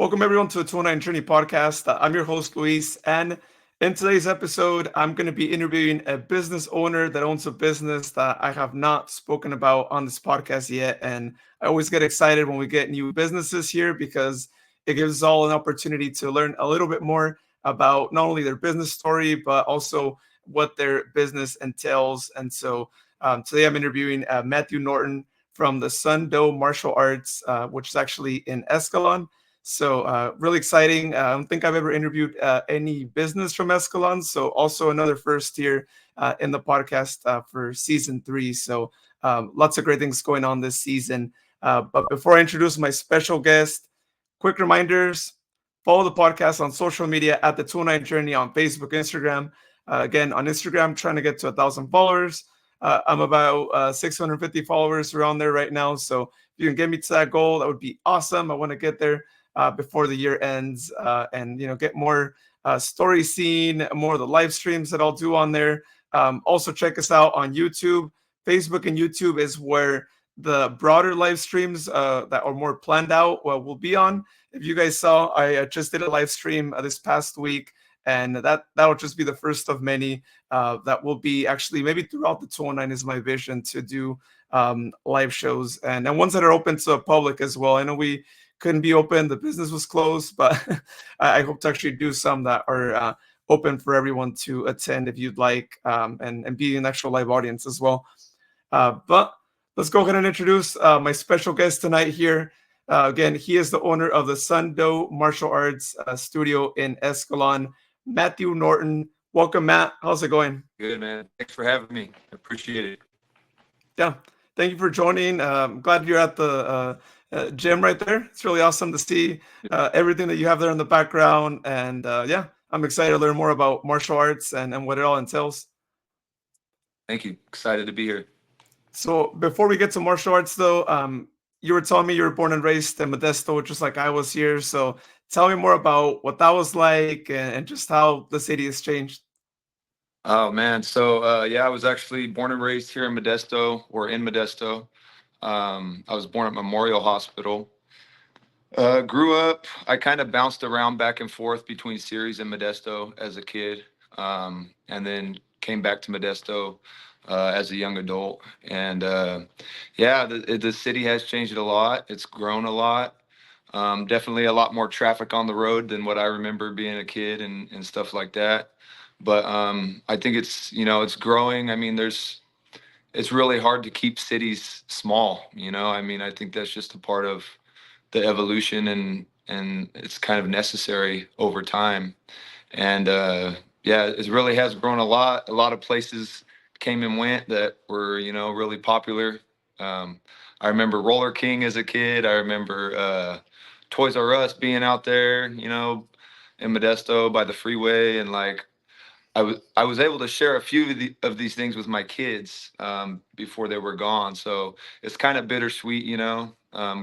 Welcome everyone to the 209 Journey podcast. I'm your host Luis, and in today's episode, I'm going to be interviewing a business owner that owns a business that I have not spoken about on this podcast yet. And I always get excited when we get new businesses here because it gives us all an opportunity to learn a little bit more about not only their business story, but also what their business entails. And so today I'm interviewing Matthew Norton from the Seon Do Martial Arts, which is actually in Escalon. So really exciting. I don't think I've ever interviewed any business from Escalon. So also another first here in the podcast for season 3. So lots of great things going on this season. But before I introduce my special guest, quick reminders, follow the podcast on social media at the 209 Journey on Facebook, Instagram. Again, on Instagram, trying to get to 1,000 followers. I'm about 650 followers around there right now. So if you can get me to that goal, that would be awesome. I want to get there before the year ends, and get more stories seen, more of the live streams that I'll do on there. Also check us out on YouTube. Facebook and YouTube is where the broader live streams that are more planned out will be on. If you guys saw, I just did a live stream this past week, and that'll just be the first of many that will be actually maybe throughout the 209 is my vision to do live shows and ones that are open to the public as well. I know we couldn't be open, the business was closed, but I hope to actually do some that are open for everyone to attend if you'd like, and be an actual live audience as well. But let's go ahead and introduce my special guest tonight here. Again, he is the owner of the Seon Do Martial Arts studio in Escalon, Matthew Norton. Welcome, Matt. How's it going? Good, man. Thanks for having me. I appreciate it. Yeah, thank you for joining. I'm glad you're at the gym right there. It's really awesome to see everything that you have there in the background. And yeah, I'm excited to learn more about martial arts and what it all entails. Thank you. Excited to be here. So before we get to martial arts, though, you were telling me you were born and raised in Modesto, just like I was here. So tell me more about what that was like and just how the city has changed. Oh, man. So, yeah, I was actually born and raised here in Modesto, or in Modesto. I was born at Memorial Hospital. Grew up, I kind of bounced around back and forth between Ceres and Modesto as a kid, and then came back to Modesto as a young adult. And yeah, the city has changed a lot. It's grown a lot. Definitely a lot more traffic on the road than what I remember being a kid and stuff like that. But I think it's growing. I mean, it's really hard to keep cities small. I mean, I think that's just a part of the evolution, and it's kind of necessary over time. And yeah, it really has grown a lot. A lot of places came and went that were really popular. I remember Roller King as a kid. I remember Toys R Us being out there, in Modesto by the freeway, and like I was able to share a few of these things with my kids before they were gone. So it's kind of bittersweet,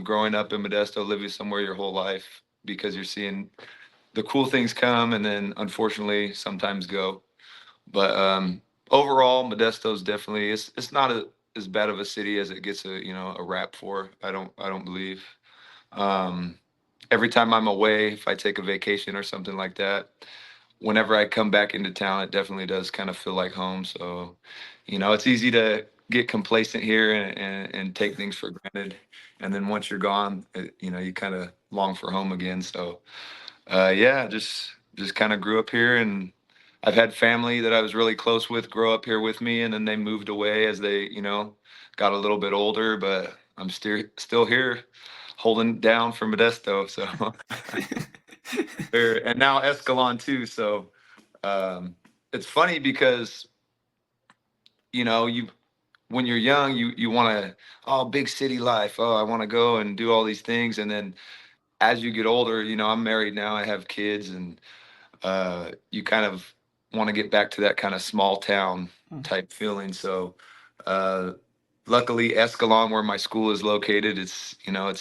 growing up in Modesto, living somewhere your whole life, because you're seeing the cool things come and then unfortunately sometimes go. But overall, Modesto's definitely it's not as bad of a city as it gets a rap for. I don't believe. Um, every time I'm away, if I take a vacation or something like that, whenever I come back into town, it definitely does kind of feel like home. So, it's easy to get complacent here and take things for granted. And then once you're gone, you kind of long for home again. So, yeah, just kind of grew up here, and I've had family that I was really close with grow up here with me, and then they moved away as they, got a little bit older. But I'm still here, holding it down for Modesto. So. And now Escalon too. So it's funny because you when you're young, you want to, oh, big city life, oh, I want to go and do all these things, and then as you get older, I'm married now, I have kids, and you kind of want to get back to that kind of small town type feeling. So luckily Escalon, where my school is located, it's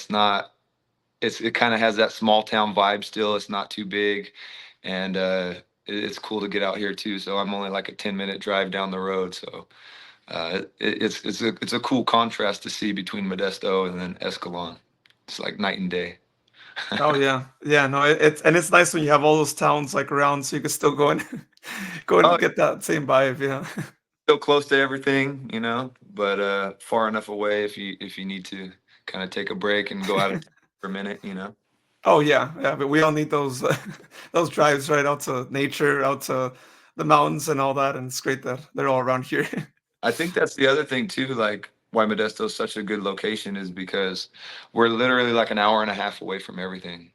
not, it kind of has that small town vibe still. It's not too big, and it's cool to get out here too. So I'm only like a 10-minute drive down the road. So it's a cool contrast to see between Modesto and then Escalon. It's like night and day. Oh yeah, yeah. No, it's nice when you have all those towns like around, so you can still go and go Oh, and get that same vibe. Yeah, still close to everything, but far enough away if you need to kind of take a break and go out of town for a minute. oh yeah, yeah. But we all need those those drives right out to nature, out to the mountains and all that. And it's great that they're all around here. I think that's the other thing too, like why Modesto is such a good location is because we're literally like an hour and a half away from everything.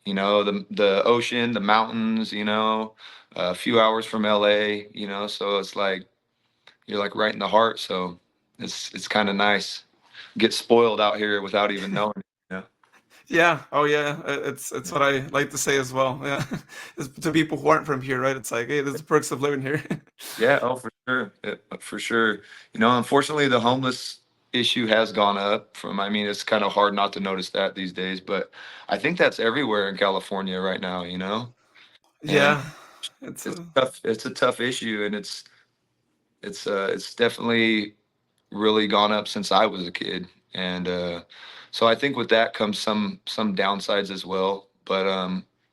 The ocean, the mountains, a few hours from LA, so it's like you're like right in the heart. So it's kind of nice. Get spoiled out here without even knowing it. Yeah. Oh yeah. It's what I like to say as well. Yeah. To people who aren't from here, right? It's like, hey, there's the perks of living here. Yeah, oh, for sure. For sure. Unfortunately, the homeless issue has gone up I mean, it's kind of hard not to notice that these days, but I think that's everywhere in California right now. And Yeah. It's it's a tough, it's a tough issue, and it's definitely really gone up since I was a kid. And so I think with that comes some downsides as well. But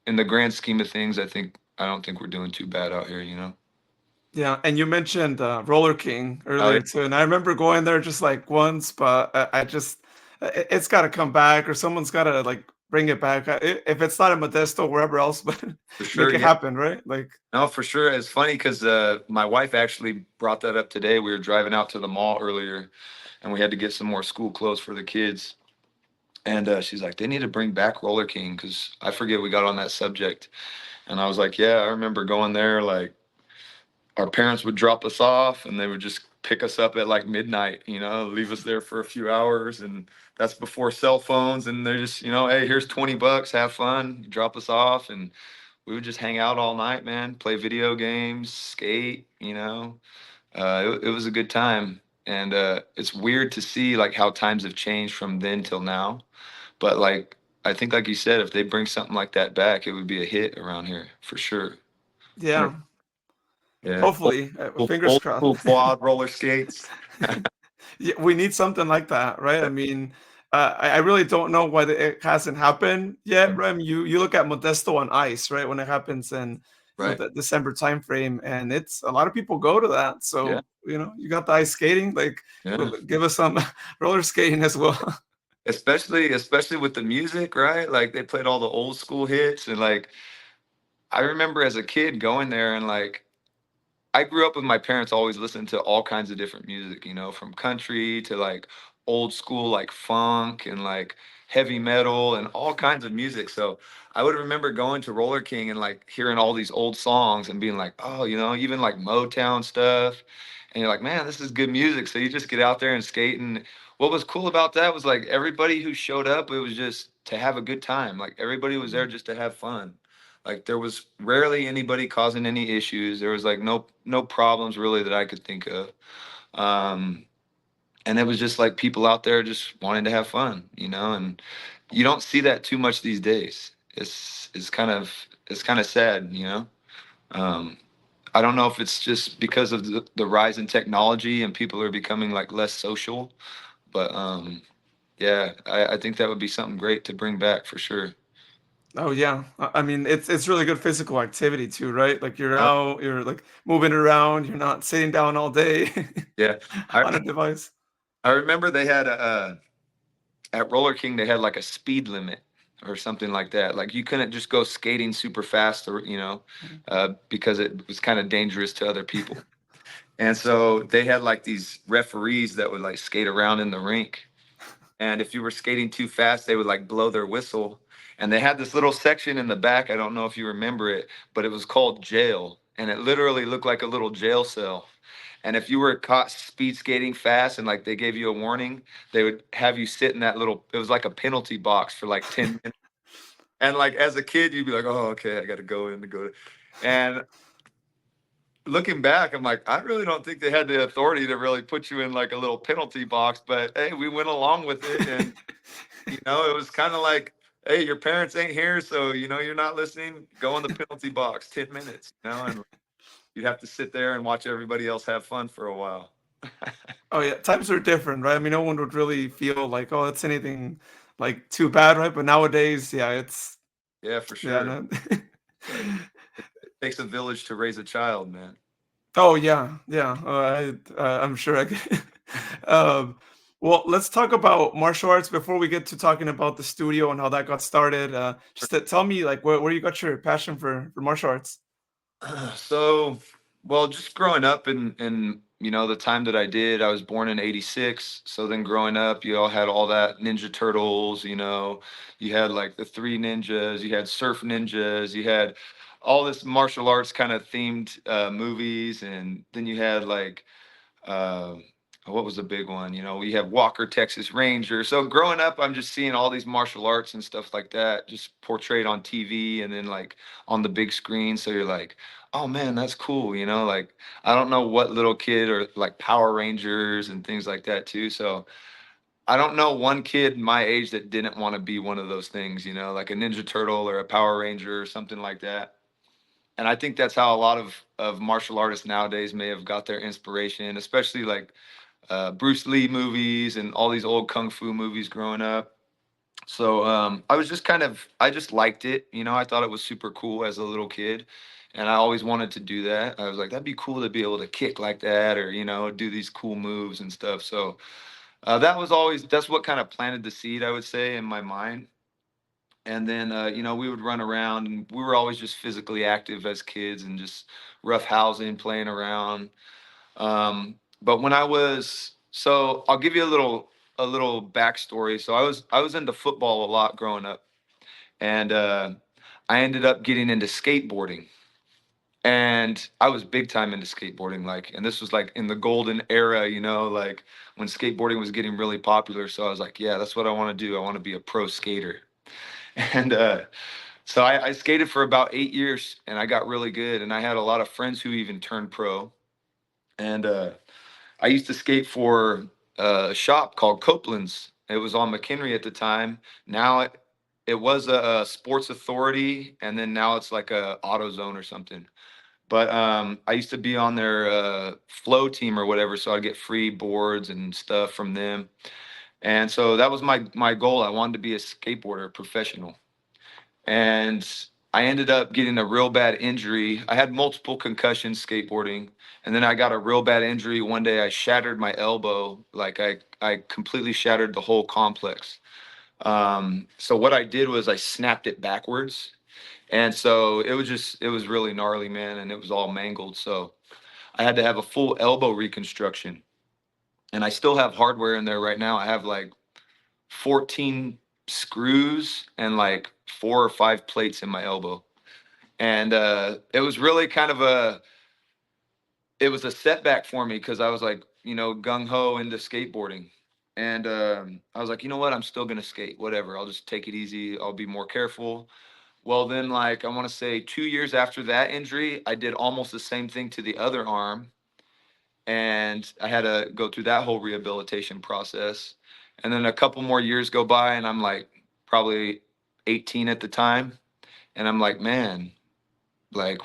in the grand scheme of things, I don't think we're doing too bad out here. Yeah, and you mentioned Roller King Oh yeah. earlier too, and I remember going there just like once, but I just it's got to come back, or someone's got to like bring it back. If it's not in Modesto, wherever else, but For make sure. it Yeah. happen, right? Like, No, for sure. It's funny because my wife actually brought that up today. We were driving out to the mall earlier, and we had to get some more school clothes for the kids. And she's like, they need to bring back Roller King because I forget we got on that subject. And I was like, yeah, I remember going there. Like our parents would drop us off, and they would just pick us up at like midnight. Leave us there for a few hours, and that's before cell phones. And they're just, hey, here's $20, have fun. Drop us off, and we would just hang out all night, man, play video games, skate. It was a good time. And it's weird to see like how times have changed from then till now. But like, I think, like you said, if they bring something like that back, it would be a hit around here for sure. yeah, Yeah. hopefully, fingers Old crossed. school quad roller skates. Yeah, we need something like that, right? I mean, I really don't know why it hasn't happened yet, right? I mean, you look at Modesto on ice, right? When it happens in Right. the December timeframe, and it's a lot of people go to that. Yeah. So you got the ice skating, like Yeah. give us some roller skating as well. Especially with the music, right? Like they played all the old school hits, and like I remember as a kid going there, and like I grew up with my parents always listening to all kinds of different music, from country to like old school, like funk and like heavy metal and all kinds of music. So I would remember going to Roller King and like hearing all these old songs and being like, oh, even like Motown stuff. And you're like, man, this is good music. So you just get out there and skate. And what was cool about that was like everybody who showed up, it was just to have a good time. Like everybody was there just to have fun. Like there was rarely anybody causing any issues. There was like no problems really that I could think of. Um, and it was just like people out there just wanting to have fun. And you don't see that too much these days. It's kind of sad. Um, I don't know if it's just because of the rise in technology and people are becoming like less social, but yeah, I think that would be something great to bring back for sure. Oh yeah, I mean it's really good physical activity too, right? Like you're Oh, out, you're like moving around, you're not sitting down all day yeah, I on a device. I remember they had at Roller King they had like a speed limit or something like that. Like you couldn't just go skating super fast or because it was kind of dangerous to other people. And so they had like these referees that would like skate around in the rink. And if you were skating too fast, they would like blow their whistle. And they had this little section in the back. I don't know if you remember it, but it was called jail. And it literally looked like a little jail cell. And if you were caught speed skating fast and like they gave you a warning, they would have you sit in that it was like a penalty box for like 10 minutes. And like as a kid, you'd be like, oh, okay, I got to go in to go. And looking back, I'm like, I really don't think they had the authority to really put you in like a little penalty box. But hey, we went along with it. And it was kind of like, hey, your parents ain't here, so you're not listening. Go in the penalty box, 10 minutes, and you'd have to sit there and watch everybody else have fun for a while. Oh yeah, times are different, right? I mean, no one would really feel like, oh, it's anything like too bad, right? But nowadays, yeah, it's Yeah, for yeah, sure. no. Like it takes a village to raise a child, man. Oh yeah, yeah. I'm sure I could. um, well, let's talk about martial arts before we get to talking about the studio and how that got started. Just to tell me, like, where you got your passion for martial arts. So, well, just growing up in the time that I did, I was born in '86. So then growing up, you all had all that Ninja Turtles, you had like the Three Ninjas, you had Surf Ninjas, you had all this martial arts kind of themed movies, and then you had like uh, what was the big one? We have Walker, Texas Ranger. So growing up, I'm just seeing all these martial arts and stuff like that just portrayed on TV and then like on the big screen. So you're like, oh man, that's cool. Like I don't know what little kid or like Power Rangers and things like that too. So I don't know one kid my age that didn't want to be one of those things, like a Ninja Turtle or a Power Ranger or something like that. And I think that's how a lot of martial artists nowadays may have got their inspiration, especially like Bruce Lee movies and all these old kung fu movies growing up. So I was just I just liked it. I thought it was super cool as a little kid. And I always wanted to do that. I was like, that'd be cool to be able to kick like that or, do these cool moves and stuff. So that's what kind of planted the seed, I would say, in my mind. And then, we would run around and we were always just physically active as kids and just rough housing, playing around. But when I was so I'll give you a little backstory. So I was into football a lot growing up, and I ended up getting into skateboarding, and I was big time into skateboarding. Like, and this was like in the golden era, like when skateboarding was getting really popular. So I was like, yeah, that's what I want to do. I want to be a pro skater, and so I skated for about 8 years, and I got really good, and I had a lot of friends who even turned pro, and I used to skate for a shop called Copeland's. It was on McHenry at the time. Now it was a Sports Authority, and then now it's like a AutoZone or something. But I used to be on their flow team or whatever, so I'd get free boards and stuff from them. And so that was my goal. I wanted to be a skateboarder, professional. And I ended up getting a real bad injury. I had multiple concussions skateboarding, and then I got a real bad injury. One day I shattered my elbow, like I completely shattered the whole complex. So what I did was I snapped it backwards, and so it was really gnarly, man, and it was all mangled. So I had to have a full elbow reconstruction, and I still have hardware in there right now. I have like 14 screws and like 4 or 5 plates in my elbow. And it was really it was a setback for me because I was like, gung ho into skateboarding. And I was like, you know what? I'm still going to skate, whatever. I'll just take it easy. I'll be more careful. Well, then, like, I want to say 2 years after that injury, I did almost the same thing to the other arm. And I had to go through that whole rehabilitation process. And then a couple more years go by, and I'm like probably 18 at the time. And I'm like, man, like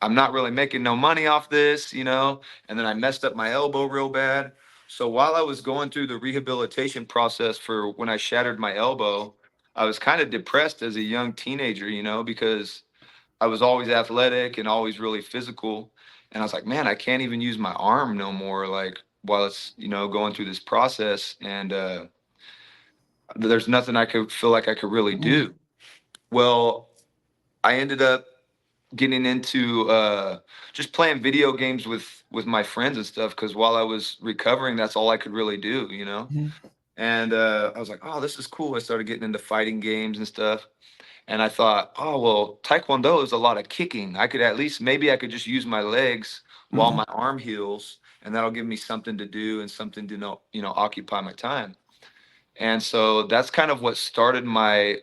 I'm not really making no money off this. And then I messed up my elbow real bad. So while I was going through the rehabilitation process for when I shattered my elbow, I was kind of depressed as a young teenager, because I was always athletic and always really physical. And I was like, man, I can't even use my arm no more, like while it's going through this process. And there's nothing I could feel like I could really Mhm, do. Well, I ended up getting into just playing video games with my friends and stuff because while I was recovering, that's all I could really do. mhm, And I was like, oh, this is cool. I started getting into fighting games and stuff. And I thought, oh, well, Taekwondo is a lot of kicking. I could at least, maybe I could just use my legs while mhm, my arm heals, and that'll give me something to do and something to occupy my time. And so that's kind of what started my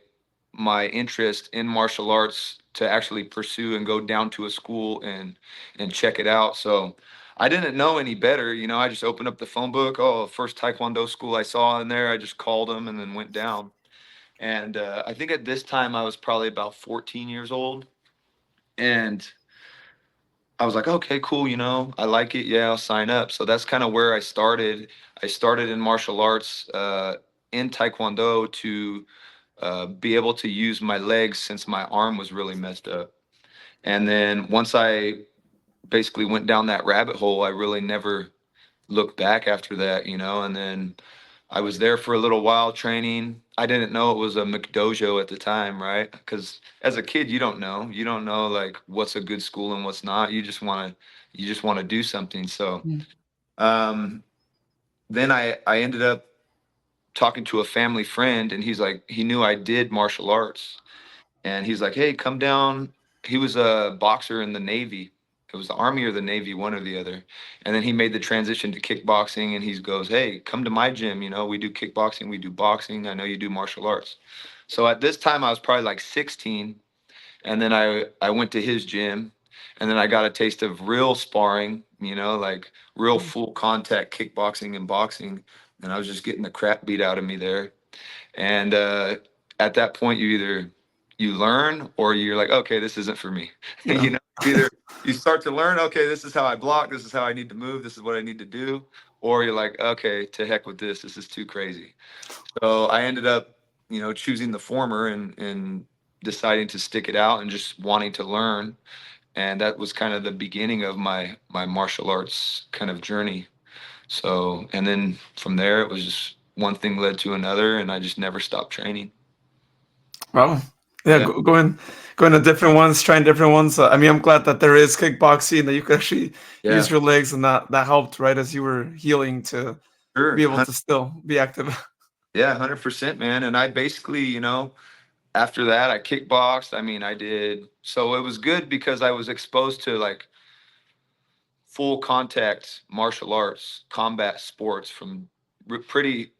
interest in martial arts to actually pursue and go down to a school and check it out. So I didn't know any better. I just opened up the phone book. Oh, first Taekwondo school I saw in there, I just called them and then went down. And I think at this time I was probably about 14 years old. And I was like, okay, cool. I like it. Yeah, I'll sign up. So that's kind of where I started. I started in martial arts. in Taekwondo to be able to use my legs since my arm was really messed up. And then once I basically went down that rabbit hole, I really never looked back after that, you know. And then I was there for a little while training. I didn't know it was a McDojo at the time, right? Because as a kid, you don't know. You don't know like what's a good school and what's not. You just want to do something. So Mm. um, then I ended up talking to a family friend, and he's like, he knew I did martial arts, and he's like, "Hey, come down." He was a boxer in the Navy. It was the Army or the Navy, one or the other. And then he made the transition to kickboxing, and he goes, "Hey, come to my gym. You know, we do kickboxing, we do boxing. I know you do martial arts." So at this time, I was probably like 16, and then I went to his gym, and then I got a taste of real sparring. You know, like real Mm. full contact kickboxing and boxing, and I was just getting the crap beat out of me there. And at that point, you learn or you're like, okay, this isn't for me. Yeah. You know, either you start to learn, okay, this is how I block, this is how I need to move, this is what I need to do, or you're like, okay, to heck with this, this is too crazy. So I ended up, you know, choosing the former and deciding to stick it out and just wanting to learn. And that was kind of the beginning of my martial arts kind of journey. So, and then from there, it was just one thing led to another, and I just never stopped training. Wow. Yeah, Yeah, going to different ones, trying different ones. I mean, I'm glad that there is kickboxing that you could actually use yeah, your legs, and that helped, right, as you were healing to be sure. able to still be active. Yeah, 100%, man. And I basically, you know, after that, I kickboxed. I mean, I did. So it was good because I was exposed to like full contact martial arts, combat sports from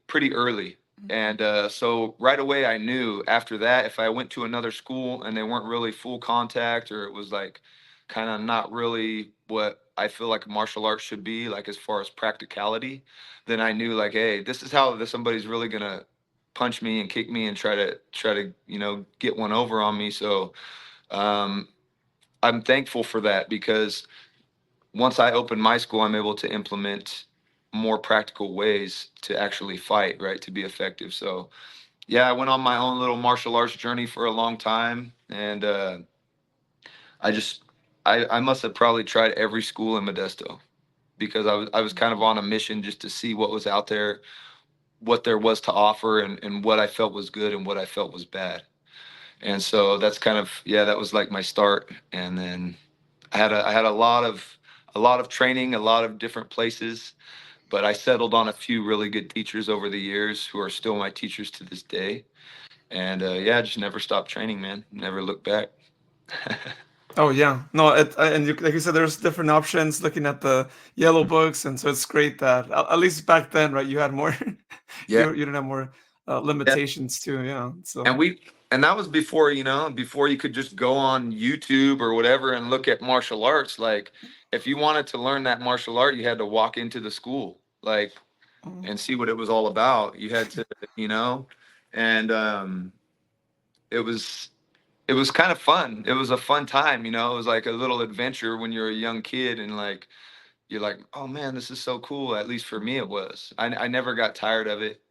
pretty early. And so right away, I knew after that if I went to another school and they weren't really full contact, or it was like kind of not really what I feel like martial arts should be, like as far as practicality, then I knew like, hey, this is how somebody's really gonna punch me and kick me and try to you know get one over on me. So um, I'm thankful for that because once I open my school, I'm able to implement more practical ways to actually fight, right, to be effective. So, yeah, I went on my own little martial arts journey for a long time, and I just, I must have probably tried every school in Modesto because I was kind of on a mission just to see what was out there, what there was to offer, and what I felt was good and what I felt was bad. And so that's kind of, yeah, that was like my start, and then I had a lot of training, a lot of different places, but I settled on a few really good teachers over the years who are still my teachers to this day. And yeah, I just never stopped training, man. Never looked back. Oh yeah, no, and you, like you said, there's different options. Looking at the yellow books, and so it's great that at least back then, right, you had more, Yeah, you didn't have more yeah. limitations too. Yeah, And so and that was before, you know, before you could just go on YouTube or whatever and look at martial arts. Like, if you wanted to learn that martial art, you had to walk into the school, like, um, and see what it was all about. You had to, you know, and it was it was kind of fun. It was a fun time, you know. It was like a little adventure when you're a young kid, and like you're like, oh man, this is so cool. At least for me, it was. I never got tired of it,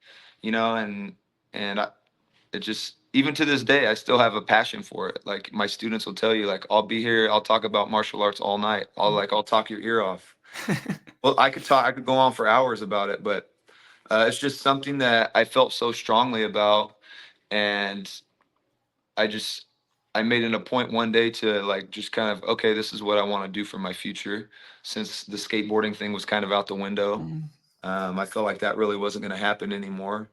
you know, and it just even to this day, I still have a passion for it. Like my students will tell you, like I'll be here, I'll talk about martial arts all night. I'll talk your ear off. Well, I could go on for hours about it, but it's just something that I felt so strongly about, and I just I made it a point one day to like just kind of okay, this is what I want to do for my future. Since the skateboarding thing was kind of out the window, mm, I felt like that really wasn't going to happen anymore.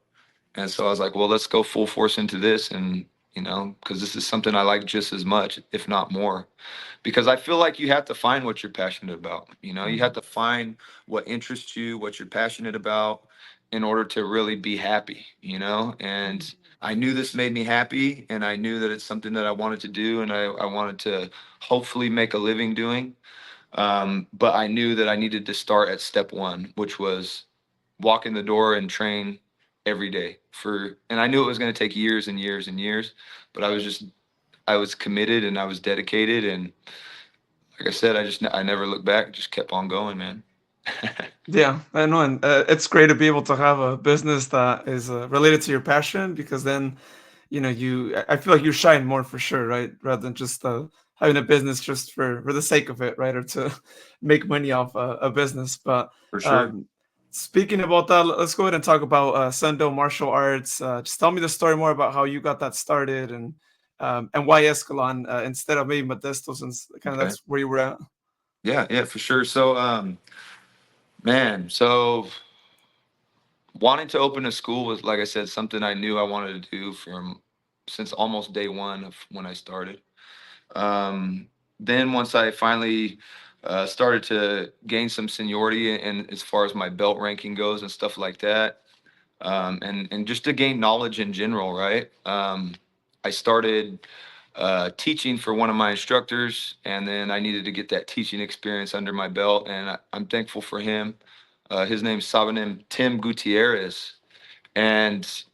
And so I was like, well, let's go full force into this, and you know, because this is something I like just as much, if not more. Because I feel like you have to find what you're passionate about. You know, you mm, have to find what interests you, what you're passionate about, in order to really be happy. You know, and I knew this made me happy, and I knew that it's something that I wanted to do, and I wanted to hopefully make a living doing. But I knew that I needed to start at step one, which was walk in the door and train every day and I knew it was going to take years and years and years, but I was committed and I was dedicated. And like I said, I never looked back, just kept on going, man. Yeah, I know, and it's great to be able to have a business that is related to your passion because then, I feel like you shine more for sure, right? Rather than just having a business just for the sake of it, right? Or to make money off a business. But For sure. um, speaking about that, let's go ahead and talk about Seon Do Martial Arts. Just tell me the story more about how you got that started and why Escalon instead of maybe Modesto, since kind of Okay. that's where you were at. Yeah, yeah, for sure. So, man, so wanting to open a school was, like I said, something I knew I wanted to do from since almost day one of when I started. Um, then once I finally started to gain some seniority and as far as my belt ranking goes and stuff like that, and just to gain knowledge in general, right? I started teaching for one of my instructors, and then I needed to get that teaching experience under my belt, and I'm thankful for him. His name's Sabanim Tim Gutierrez, and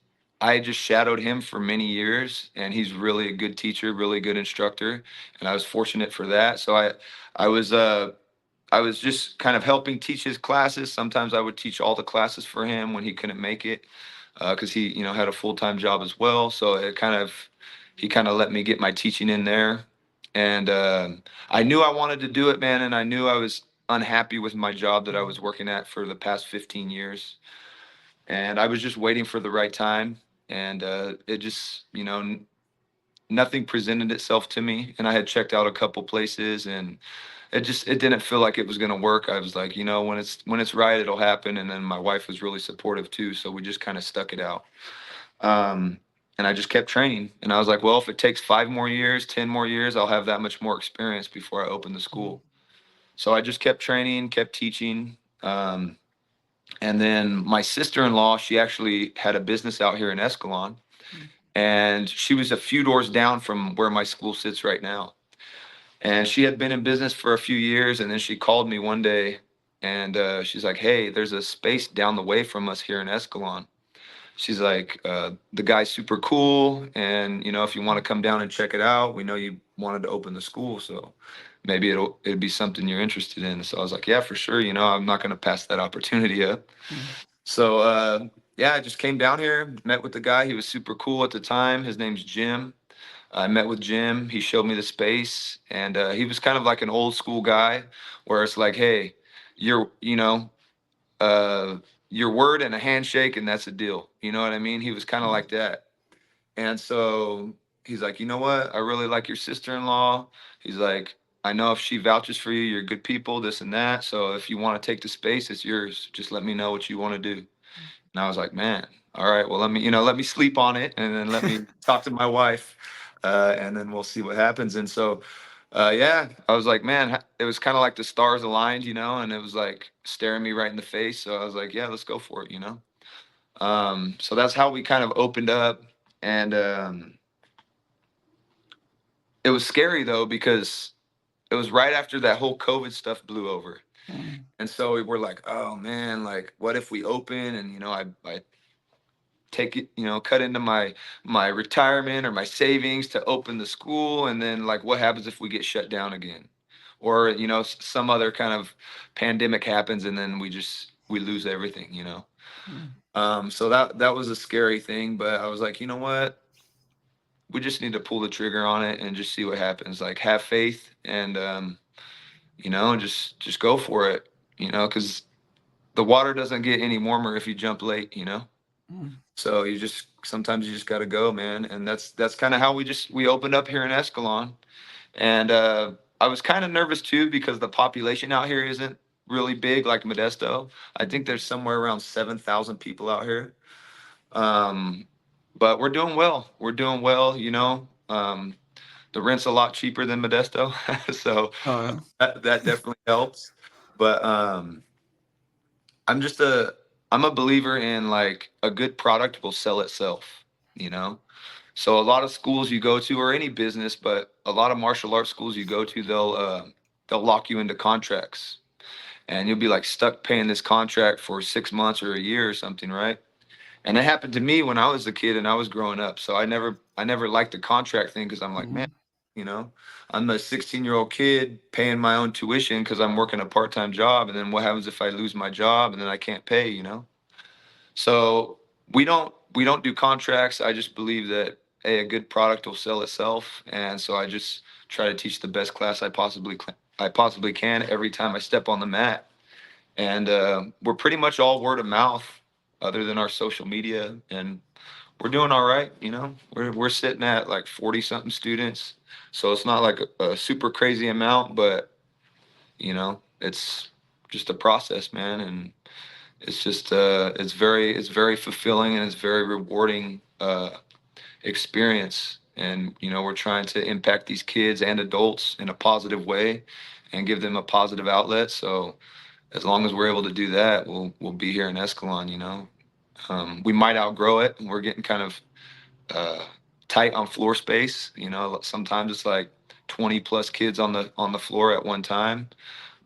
I just shadowed him for many years, and he's really a good teacher, really good instructor, and I was fortunate for that. So I was I was just kind of helping teach his classes. Sometimes I would teach all the classes for him when he couldn't make it, because he, had a full-time job as well. So he kind of let me get my teaching in there, and I knew I wanted to do it, man, and I knew I was unhappy with my job that I was working at for the past 15 years, and I was just waiting for the right time, and it just, nothing presented itself to me, and I had checked out a couple places, and it didn't feel like it was going to work. I was like, when it's right, it'll happen. And then my wife was really supportive too, so we just kind of stuck it out. um, and I just kept training, and I was like, well, if it takes 5 more years, 10 more years, I'll have that much more experience before I open the school. So I just kept training, kept teaching. And then my sister-in-law, she actually had a business out here in Escalon, and she was a few doors down from where my school sits right now. And she had been in business for a few years, and then she called me one day, and she's like, hey, there's a space down the way from us here in Escalon. She's like, the guy's super cool, and if you want to come down and check it out, we know you wanted to open the school, so maybe it'd be something you're interested in. So I was like, yeah, for sure. I'm not going to pass that opportunity up. Mm, So yeah, I just came down here, met with the guy. He was super cool at the time. His name's Jim. I met with Jim. He showed me the space, and he was kind of like an old school guy, where it's like, hey, you're, uh, your word and a handshake, and that's a deal. You know what I mean? He was kind of mm, like that. And so he's like, you know what? I really like your sister-in-law. He's like, I know if she vouches for you, you're good people, this and that. So if you want to take the space, it's yours. Just let me know what you want to do. And I was like, man, all right, well, let me sleep on it, and then let me talk to my wife, and then we'll see what happens. And so, yeah, I was like, man, it was kind of like the stars aligned, and it was like staring me right in the face. So I was like, yeah, let's go for it. So that's how we kind of opened up. And it was scary though, because it was right after that whole COVID stuff blew over. mm, And so we were like, oh man, like what if we open, and I take it, cut into my retirement or my savings to open the school, and then like what happens if we get shut down again, or some other kind of pandemic happens, and then we lose everything. mm, So that was a scary thing, but I was like, you know what, we just need to pull the trigger on it and just see what happens, like have faith, and just go for it, because the water doesn't get any warmer if you jump late. mm, So sometimes you just got to go, man. And that's kind of how we opened up here in Escalon. And I was kind of nervous too, because the population out here isn't really big like Modesto. I think there's somewhere around 7,000 people out here. Um, but we're doing well. We're doing well. The rent's a lot cheaper than Modesto, so oh yeah. that definitely helps. But I'm just a I'm a believer in, like, a good product will sell itself, you know? So a lot of schools you go to, or any business, but a lot of martial arts schools you go to, they'll lock you into contracts, and you'll be like stuck paying this contract for 6 months or a year or something, right? And it happened to me when I was a kid and I was growing up. So I never liked the contract thing, because I'm like, man, Mm, You know, I'm a 16-year-old kid paying my own tuition because I'm working a part-time job. And then what happens if I lose my job and then I can't pay, you know? So we don't do contracts. I just believe that, hey, a good product will sell itself. And so I just try to teach the best class I possibly can every time I step on the mat. And we're pretty much all word of mouth other than our social media. And we're doing all right, you know. We're sitting at like 40 something students. So it's not like a super crazy amount, but you know, it's just a process, man. And it's just it's very fulfilling and it's very rewarding experience. And you know, we're trying to impact these kids and adults in a positive way and give them a positive outlet. So as long as we're able to do that, we'll be here in Escalon, you know. We might outgrow it. We're getting kind of uh, tight on floor space. You know, sometimes it's like 20 plus kids on the floor at one time.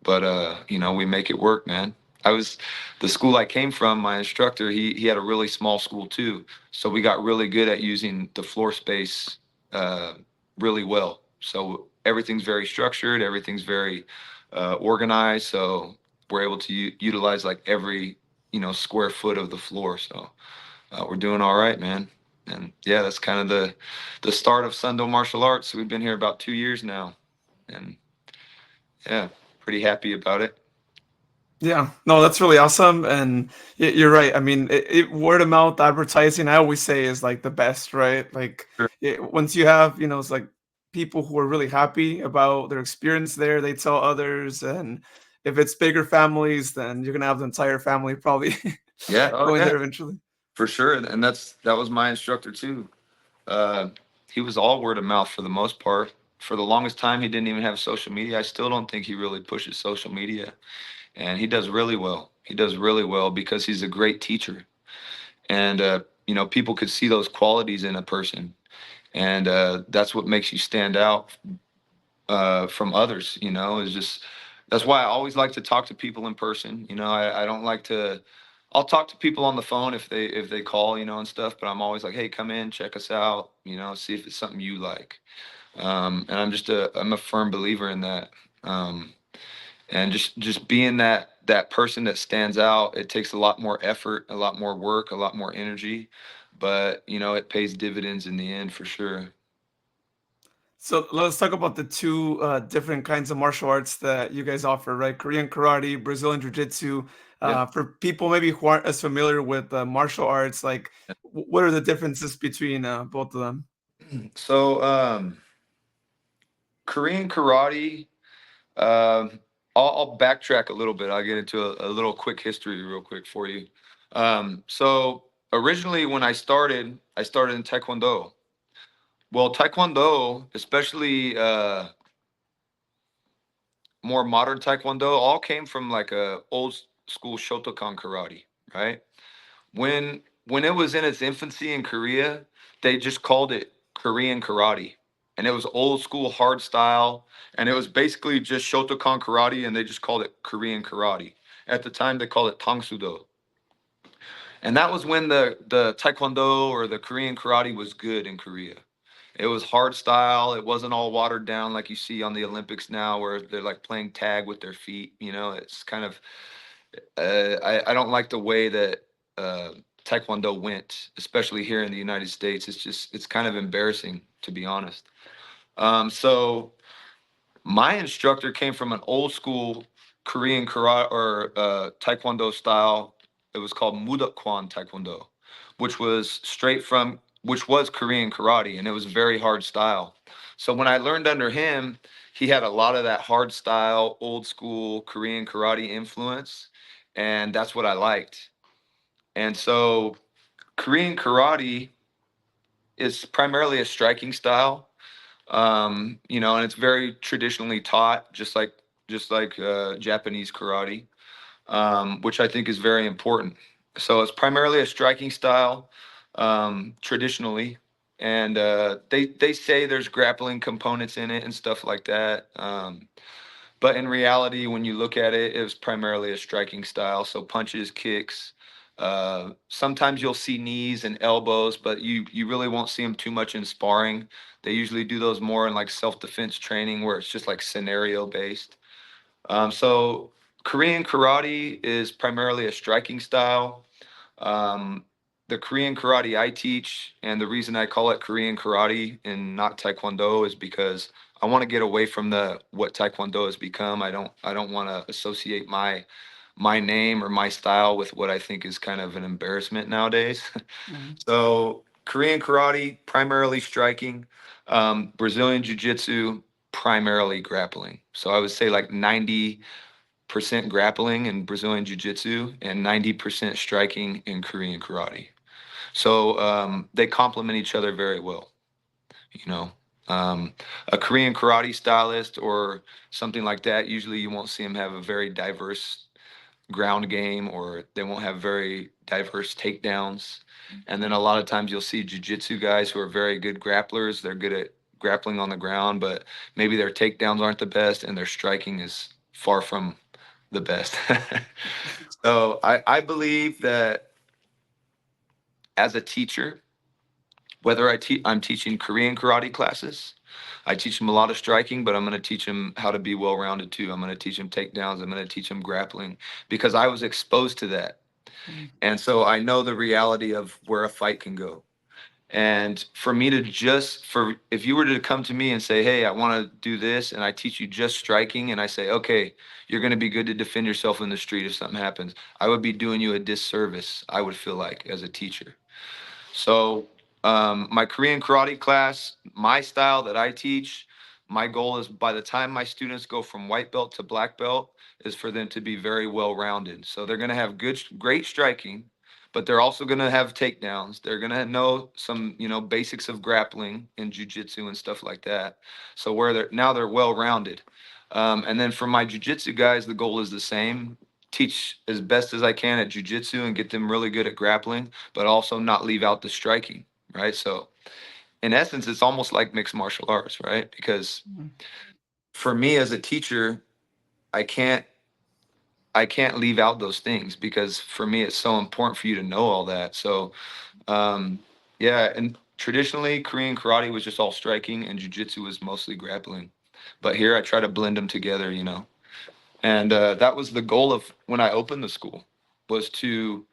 But you know, we make it work, man. I was the school I came from, my instructor, he had a really small school too. So we got really good at using the floor space uh, really well. So everything's very structured, everything's very organized. So we're able to utilize like every, you know, square foot of the floor. So we're doing all right, man. And yeah, that's kind of the start of Seon Do Martial Arts. We've been here about 2 years now, and yeah, pretty happy about it. Yeah, no, that's really awesome, and you're right. I mean, word of mouth advertising, I always say, is like the best, right? Like, Sure. once you have, it's like people who are really happy about their experience there, they tell others, and if it's bigger families, then you're gonna have the entire family probably Yeah. Oh going yeah, there eventually. for sure. And that was my instructor too. Uh, he was all word of mouth for the most part. For the longest time, he didn't even have social media. I still don't think he really pushes social media, and he does really well. He does really well because he's a great teacher, and you know, people could see those qualities in a person, and that's what makes you stand out from others. You know, is just that's why I always like to talk to people in person. You know, I don't like to. I'll talk to people on the phone if they call, you know, and stuff. But I'm always like, hey, come in, check us out. You know, see if it's something you like. And I'm a firm believer in that. Um, and just being that person that stands out, it takes a lot more effort, a lot more work, a lot more energy, but you know, it pays dividends in the end for sure. So let's talk about the two different kinds of martial arts that you guys offer, right? Korean karate, Brazilian jiu-jitsu. Yeah. For people maybe who aren't as familiar with martial arts, like what are the differences between both of them? So Korean karate. Um, I'll backtrack a little bit. I'll get into a little quick history real quick for you. So originally, when I started in Taekwondo. Well, Taekwondo, especially more modern Taekwondo, all came from like a old school Shotokan karate, right? When it was in its infancy in Korea, they just called it Korean karate. And it was old school hard style. And it was basically just Shotokan karate and they just called it Korean karate. At the time they called it Tangsudo. And that was when the Taekwondo or the Korean karate was good in Korea. It was hard style. It wasn't all watered down like you see on the Olympics now, where they're like playing tag with their feet. You know, it's kind of I don't like the way that uh, Taekwondo went, especially here in the United States. It's kind of embarrassing to be honest. So my instructor came from an old school Korean karate or Taekwondo style. It was called Mudokwan Taekwondo, which was Korean karate, and it was very hard style. So when I learned under him, he had a lot of that hard style, old school Korean karate influence, and that's what I liked. And so Korean karate is primarily a striking style, you know, and it's very traditionally taught, just like Japanese karate, which I think is very important. So it's primarily a striking style, traditionally, and they say there's grappling components in it and stuff like that. But in reality, when you look at it, it was primarily a striking style. So punches, kicks. Sometimes you'll see knees and elbows, but you really won't see them too much in sparring. They usually do those more in like self-defense training where it's just like scenario based. So Korean karate is primarily a striking style. Um, the Korean karate I teach, and the reason I call it Korean karate and not Taekwondo is because I want to get away from the what Taekwondo has become. I don't want to associate my name or my style with what I think is kind of an embarrassment nowadays. Mhm. So Korean karate primarily striking, Brazilian jiu-jitsu primarily grappling. So I would say like 90% grappling in Brazilian jiu-jitsu and 90% striking in Korean karate. So they complement each other very well. You know, a Korean karate stylist or something like that, usually you won't see them have a very diverse ground game, or they won't have very diverse takedowns. And then a lot of times you'll see jiu-jitsu guys who are very good grapplers. They're good at grappling on the ground, but maybe their takedowns aren't the best and their striking is far from the best. So I believe that as a teacher, whether I'm teaching Korean karate classes, I teach them a lot of striking, but I'm going to teach them how to be well-rounded too. I'm going to teach them takedowns. I'm going to teach them grappling because I was exposed to that. Mhm. And so I know the reality of where a fight can go. And for me to just for if you were to come to me and say, "Hey, I want to do this," and I teach you just striking, and I say, "Okay, you're going to be good to defend yourself in the street if something happens," I would be doing you a disservice, I would feel like, as a teacher. So, my Korean karate class, my style that I teach, my goal is by the time my students go from white belt to black belt, is for them to be very well rounded. So they're going to have great striking, but they're also going to have takedowns. They're going to know some, basics of grappling and jujitsu and stuff like that. So where they're well rounded. And then for my jujitsu guys, the goal is the same. Teach as best as I can at jujitsu and get them really good at grappling, but also not leave out the striking, right? So in essence, it's almost like mixed martial arts, right? Because Mhm. for me as a teacher, I can't I can't leave out those things because for me it's so important for you to know all that. So um yeah, and traditionally Korean karate was just all striking and jujitsu was mostly grappling. But here I try to blend them together. And that was the goal of when I opened the school was to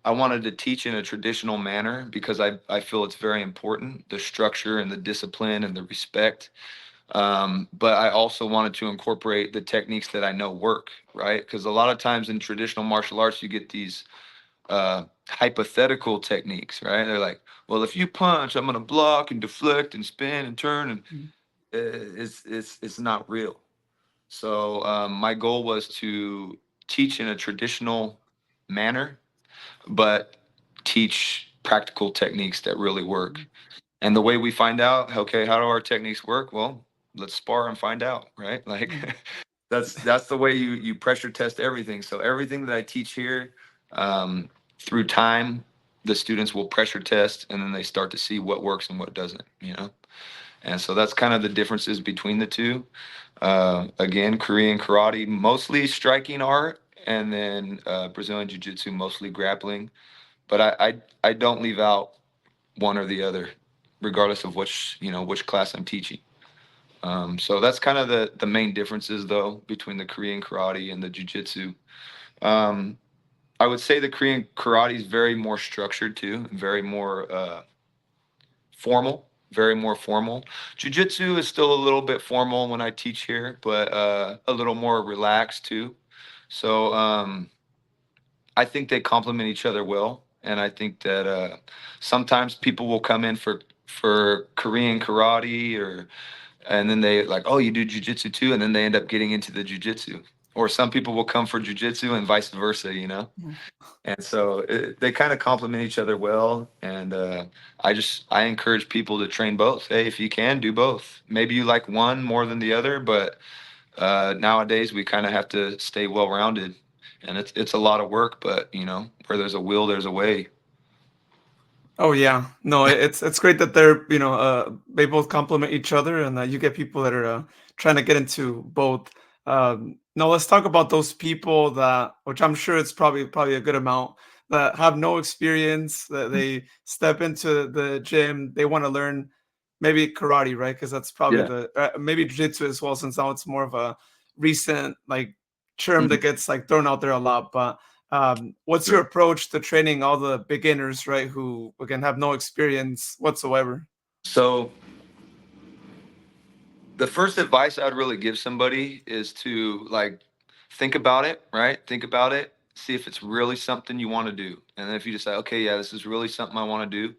I wanted to teach in a traditional manner because I feel it's very important, the structure and the discipline and the respect. But I also wanted to incorporate the techniques that I know work, right? Because a lot of times in traditional martial arts, you get these hypothetical techniques, right? They're like, well, if you punch, I'm going to block and deflect and spin and turn, and Mhm. it's not real. So my goal was to teach in a traditional manner, but teach practical techniques that really work. And the way we find out, okay, how do our techniques work? Well, let's spar and find out, right? Like Mhm. that's the way you pressure test everything. So everything that I teach here, through time, the students will pressure test, and then they start to see what works and what doesn't. And so that's kind of the differences between the two. Again, Korean karate, mostly striking art, and then Brazilian jiu-jitsu, mostly grappling. But I don't leave out one or the other, regardless of which class I'm teaching. So that's kind of the main differences, though, between the Korean karate and the jiu-jitsu. Um, I would say the Korean karate is very more structured too, very more formal, very more formal. Jiu-jitsu is still a little bit formal when I teach here, but a little more relaxed too. So I think they complement each other well, and I think that sometimes people will come in for Korean karate, and then they like, oh, you do jujitsu too, and then they end up getting into the jujitsu. Or some people will come for jujitsu and vice versa. Mhm. And so they kind of complement each other well. And I encourage people to train both. Hey, if you can, do both. Maybe you like one more than the other, but nowadays we kind of have to stay well rounded, and it's a lot of work. But where there's a will, there's a way. Oh yeah, no, it's great that they both complement each other, and that you get people that are trying to get into both. Now let's talk about those people that, which I'm sure it's probably a good amount, that have no experience, that they step into the gym, they want to learn maybe karate, right? Because that's probably Yeah. the maybe jiu-jitsu as well, since now it's more of a recent like term that Mhm. gets like thrown out there a lot. But what's your Sure. approach to training all the beginners, right, who again have no experience whatsoever? So the first advice I'd really give somebody is to like think about it, right? Think about it, see if it's really something you want to do. And then if you decide, okay, yeah, this is really something I want to do,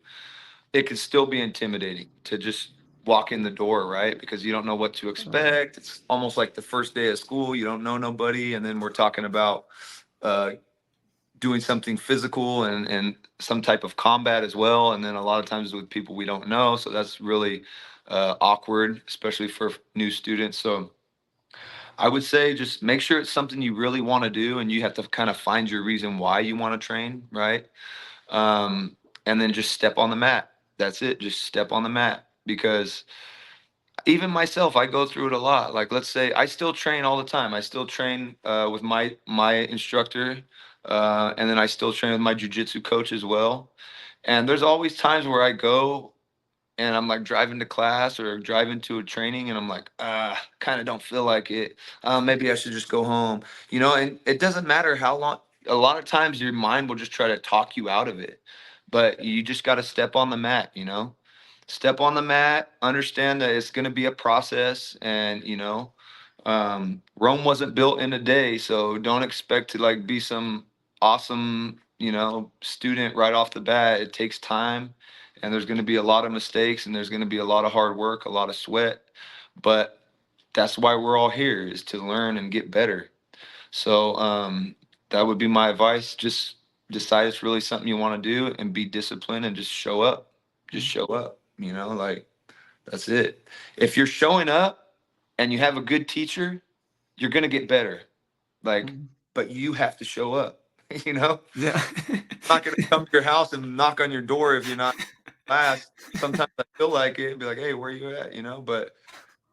it can still be intimidating to just walk in the door, right? Because you don't know what to expect. It's almost like the first day of school, you don't know nobody. And then we're talking about uh, doing something physical and some type of combat as well. And then a lot of times with people we don't know. So that's really awkward, especially for new students. So I would say just make sure it's something you really want to do and you have to kind of find your reason why you want to train, right? And then just step on the mat. That's it. Just step on the mat because even myself, I go through it a lot. Like, let's say I still train all the time. I still train with my instructor, and then I still train with my jujitsu coach as well. And there's always times where I go and I'm like driving to class or driving to a training, and I'm like, kind of don't feel like it. Maybe I should just go home, you know. And it doesn't matter how long. A lot of times, your mind will just try to talk you out of it, but you just got to step on the mat, you know. Step on the mat. Understand that it's going to be a process, and Rome wasn't built in a day, so don't expect to like be some awesome, student right off the bat. It takes time and there's going to be a lot of mistakes and there's going to be a lot of hard work, a lot of sweat, but that's why we're all here is to learn and get better. So that would be my advice. Just decide it's really something you want to do and be disciplined and just show up. Just show up, like that's it. If you're showing up and you have a good teacher, you're going to get better. Like, Mhm. but you have to show up, you know? Yeah. I'm not going to come to your house and knock on your door if you're not class. Sometimes I feel like it and be like, hey, where you at? But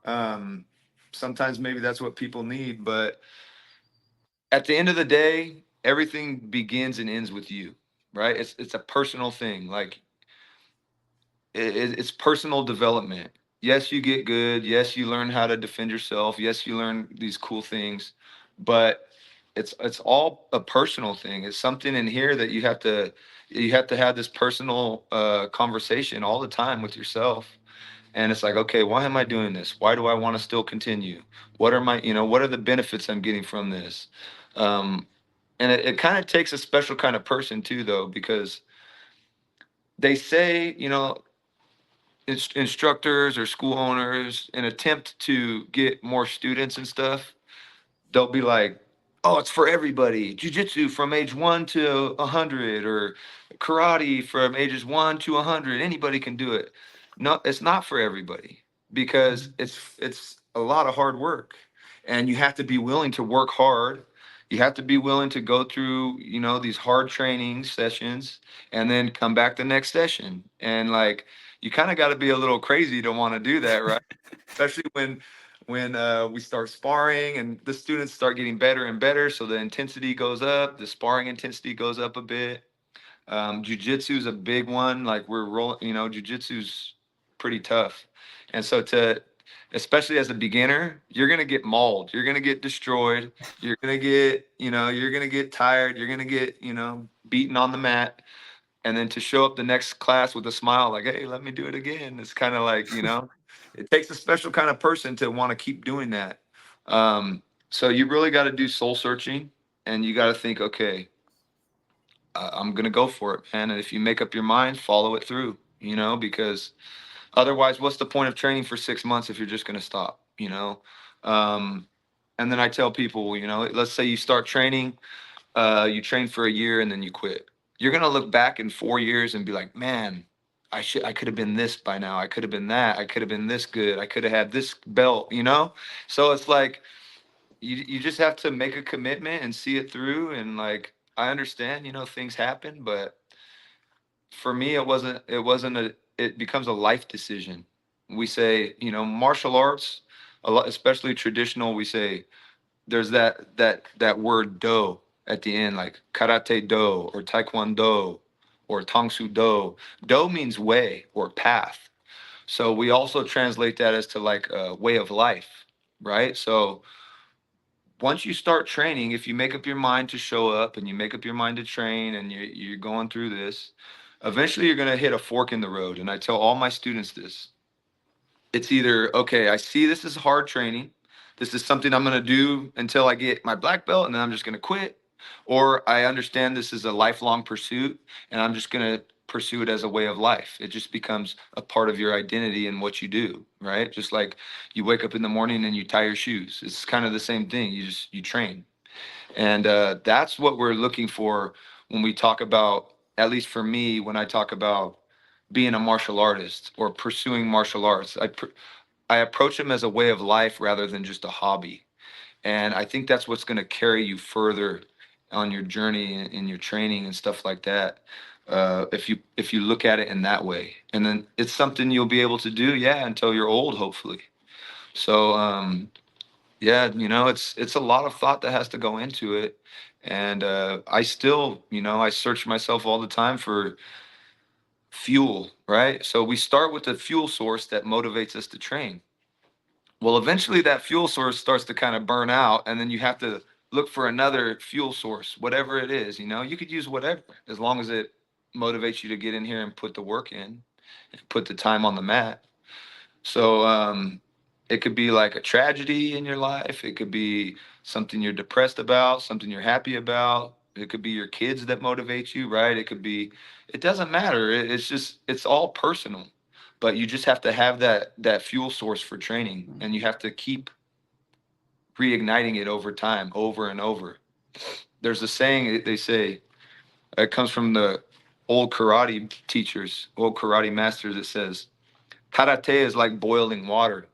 um, sometimes maybe that's what people need. But at the end of the day, everything begins and ends with you, right? It's a personal thing. Like it's personal development. Yes, you get good. Yes, you learn how to defend yourself. Yes, you learn these cool things, but it's all a personal thing. It's something in here that you have to have this personal conversation all the time with yourself. And it's like, okay, why am I doing this? Why do I want to still continue? What are the benefits I'm getting from this? Um, and it kind of takes a special kind of person too, though, because they say, instructors or school owners an attempt to get more students and stuff, they'll be like, "Oh, it's for everybody. Jiu-jitsu from age 1 to 100 or karate from ages 1 to 100. Anybody can do it." No, it's not for everybody because it's a lot of hard work and you have to be willing to work hard. You have to be willing to go through, these hard training sessions and then come back the next session. And like you kind of got to be a little crazy to want to do that, right? Especially when we start sparring and the students start getting better and better, so the intensity goes up, the sparring intensity goes up a bit. Jiu-jitsu is a big one. Like we're rolling, jiu-jitsu's pretty tough, and so especially as a beginner, you're gonna get mauled, you're gonna get destroyed, you're gonna get tired, you're gonna get beaten on the mat, and then to show up the next class with a smile like, hey, let me do it again, it's kind of like, it takes a special kind of person to want to keep doing that. So you really got to do soul searching and you got to think, okay, I'm gonna go for it, man. And if you make up your mind, follow it through, because otherwise what's the point of training for 6 months if you're just gonna stop, um, and then I tell people, let's say you start training, you train for a year and then you quit. You're gonna look back in 4 years and be like, man, I could have been this by now. I could have been that. I could have been this good. I could have had this belt, So it's like you just have to make a commitment and see it through. And like I understand, things happen, but for me, it becomes a life decision. We say, martial arts, a lot, especially traditional, we say there's that word do at the end, like karate do or taekwondo or tongsu do. Do means way or path. So we also translate that as to like a way of life, right? So once you start training, if you make up your mind to show up and you make up your mind to train and you're going through this, eventually you're going to hit a fork in the road. And I tell all my students this. It's either, okay, I see this is hard training. This is something I'm going to do until I get my black belt and then I'm just going to quit. Or I understand this is a lifelong pursuit and I'm just going to pursue it as a way of life. It just becomes a part of your identity and what you do, right? Just like you wake up in the morning and you tie your shoes. It's kind of the same thing. You train. And that's what we're looking for when we talk about, at least for me, when I talk about being a martial artist or pursuing martial arts. I approach them as a way of life rather than just a hobby. And I think that's what's going to carry you further on your journey in your training and stuff like that. If you look at it in that way, and then it's something you'll be able to do, yeah, until you're old, hopefully. So yeah, it's a lot of thought that has to go into it. And I still, I search myself all the time for fuel, right? So we start with the fuel source that motivates us to train. Well, eventually that fuel source starts to kind of burn out, and then you have to look for another fuel source, whatever it is. You could use whatever as long as it motivates you to get in here and put the work in and put the time on the mat. So it could be like a tragedy in your life. It could be something you're depressed about, something you're happy about. It could be your kids that motivate you, right? It could be, it doesn't matter. It's all personal. But you just have to have that fuel source for training, and you have to keep reigniting it over time, over and over. There's a saying they say, it comes from the old karate teachers, old karate masters. It says, karate is like boiling water.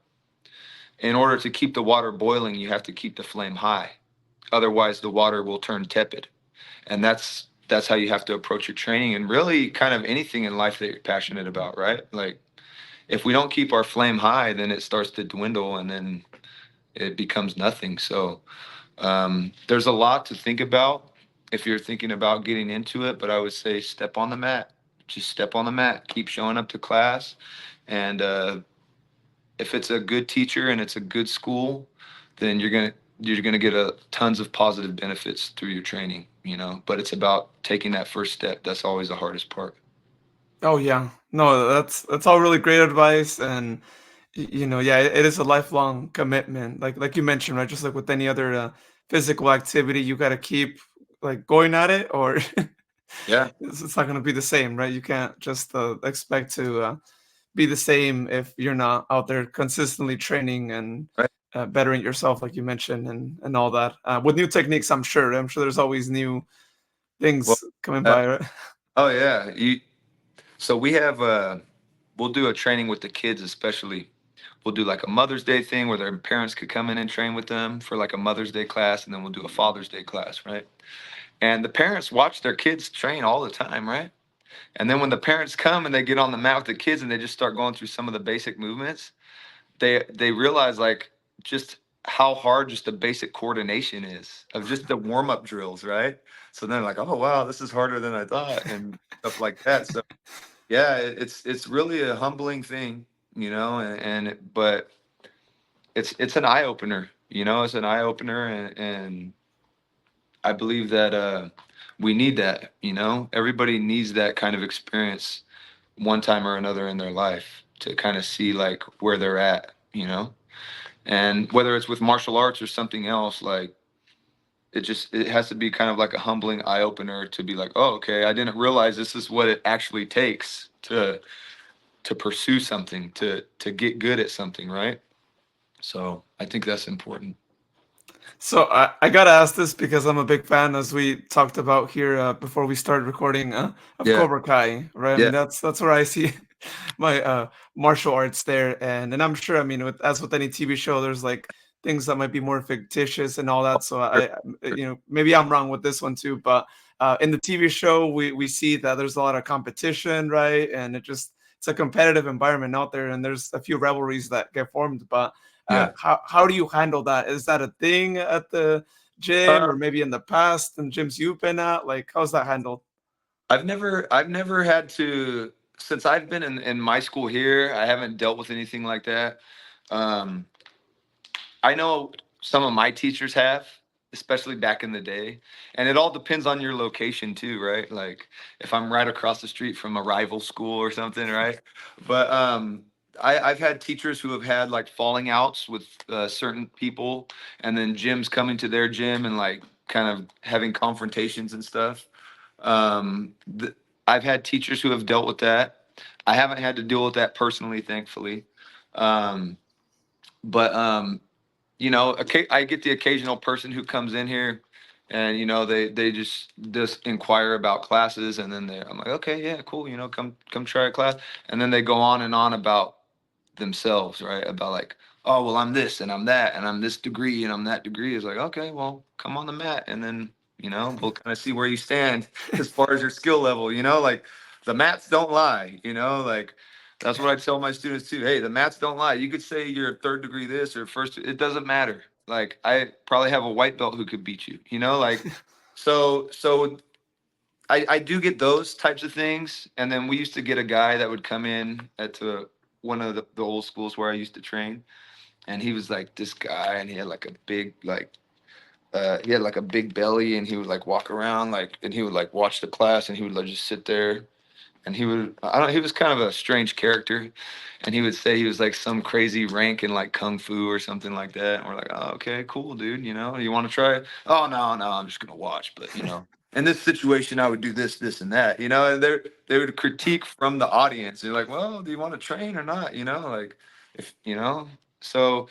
In order to keep the water boiling, you have to keep the flame high. Otherwise, the water will turn tepid. And that's how you have to approach your training and really kind of anything in life that you're passionate about, right? Like if we don't keep our flame high, then it starts to dwindle and then it becomes nothing. So there's a lot to think about if you're thinking about getting into it, but I would say step on the mat. Just step on the mat, keep showing up to class, and if it's a good teacher and it's a good school, then you're gonna get tons of positive benefits through your training. But it's about taking that first step. That's always the hardest part. Oh yeah, no, that's all really great advice, and yeah, it is a lifelong commitment. Like you mentioned, right? Just like with any other physical activity, you got to keep like going at it, or Yeah. it's not going to be the same, right? You can't just expect to be the same if you're not out there consistently training and Right. bettering yourself, like you mentioned, and all that. With new techniques, I'm sure there's always new Well. things coming Uh, by, right? oh yeah. So we have we'll do a training with the kids, especially. We'll do like a Mother's Day thing where their parents could come in and train with them for like a Mother's Day class, and then we'll do a Father's Day class, right? And the parents watch their kids train all the time, right? And then when the parents come and they get on the mat with the kids and they just start going through some of the basic movements, they realize like just how hard just the basic coordination is of just the warm-up drills, right? So then like, oh wow, this is harder than I thought and stuff like that. So yeah, it's really a humbling thing, but it's an eye opener, it's an eye opener, and I believe that we need that, everybody needs that kind of experience one time or another in their life to kind of see like where they're at, and whether it's with martial arts or something else, like it has to be kind of like a humbling eye opener to be like, oh, okay, I didn't realize this is what it actually takes to pursue something, to get good at something, right? So I think that's important. So I gotta ask this because I'm a big fan, as we talked about here before we started recording, of Yeah, Cobra Kai, right? I yeah, mean, that's where I see my martial arts there, and I'm sure, I mean, as with any TV show, there's like things that might be more fictitious and all that. So sure, maybe I'm wrong with this one too, but in the TV show, we see that there's a lot of competition, right? And it's a competitive environment out there, and there's a few rivalries that get formed, but yeah. how do you handle that? Is that a thing at the gym, Uh, or maybe in the past and gyms you've been at? Like, how's that handled? I've never had to. since I've been in my school here, I haven't dealt with anything like that. Um, I know some of my teachers have, especially back in the day. And it all depends on your location too, right? Like if I'm right across the street from a rival school or something, right? But I've had teachers who have had like falling outs with certain people, and then gyms coming to their gym and like kind of having confrontations and stuff. Um, th- I've had teachers who have dealt with that. I haven't had to deal with that personally, thankfully. Um, but you know, I get the occasional person who comes in here and, you know, they just inquire about classes, and then I'm like, okay, yeah, cool. You know, come try a class. And then they go on and on about themselves, right? About like, oh, well, I'm this and I'm that and I'm this degree and I'm that degree. Is like, okay, well, come on the mat, and then, you know, we'll kind of see where you stand as far as your skill level, you know, like the mats don't lie, you know, like that's what I tell my students too. Hey, the mats don't lie. You could say you're a third degree this or first, it doesn't matter. Like I probably have a white belt who could beat you, you know, like so I do get those types of things. And then we used to get a guy that would come in to one of the old schools where I used to train. And he was like this guy, and he had like a big, like, he had like a big belly, and he would like walk around, like, and he would like watch the class, and he would like just sit there. And he was kind of a strange character. And he would say he was like some crazy rank in like kung fu or something like that. And we're like, oh, okay, cool, dude. You know, you want to try it? Oh, no, I'm just gonna watch. But you know, in this situation, I would do this, and that. You know, and they would critique from the audience. They're like, well, do you want to train or not? You know, like if you know. So,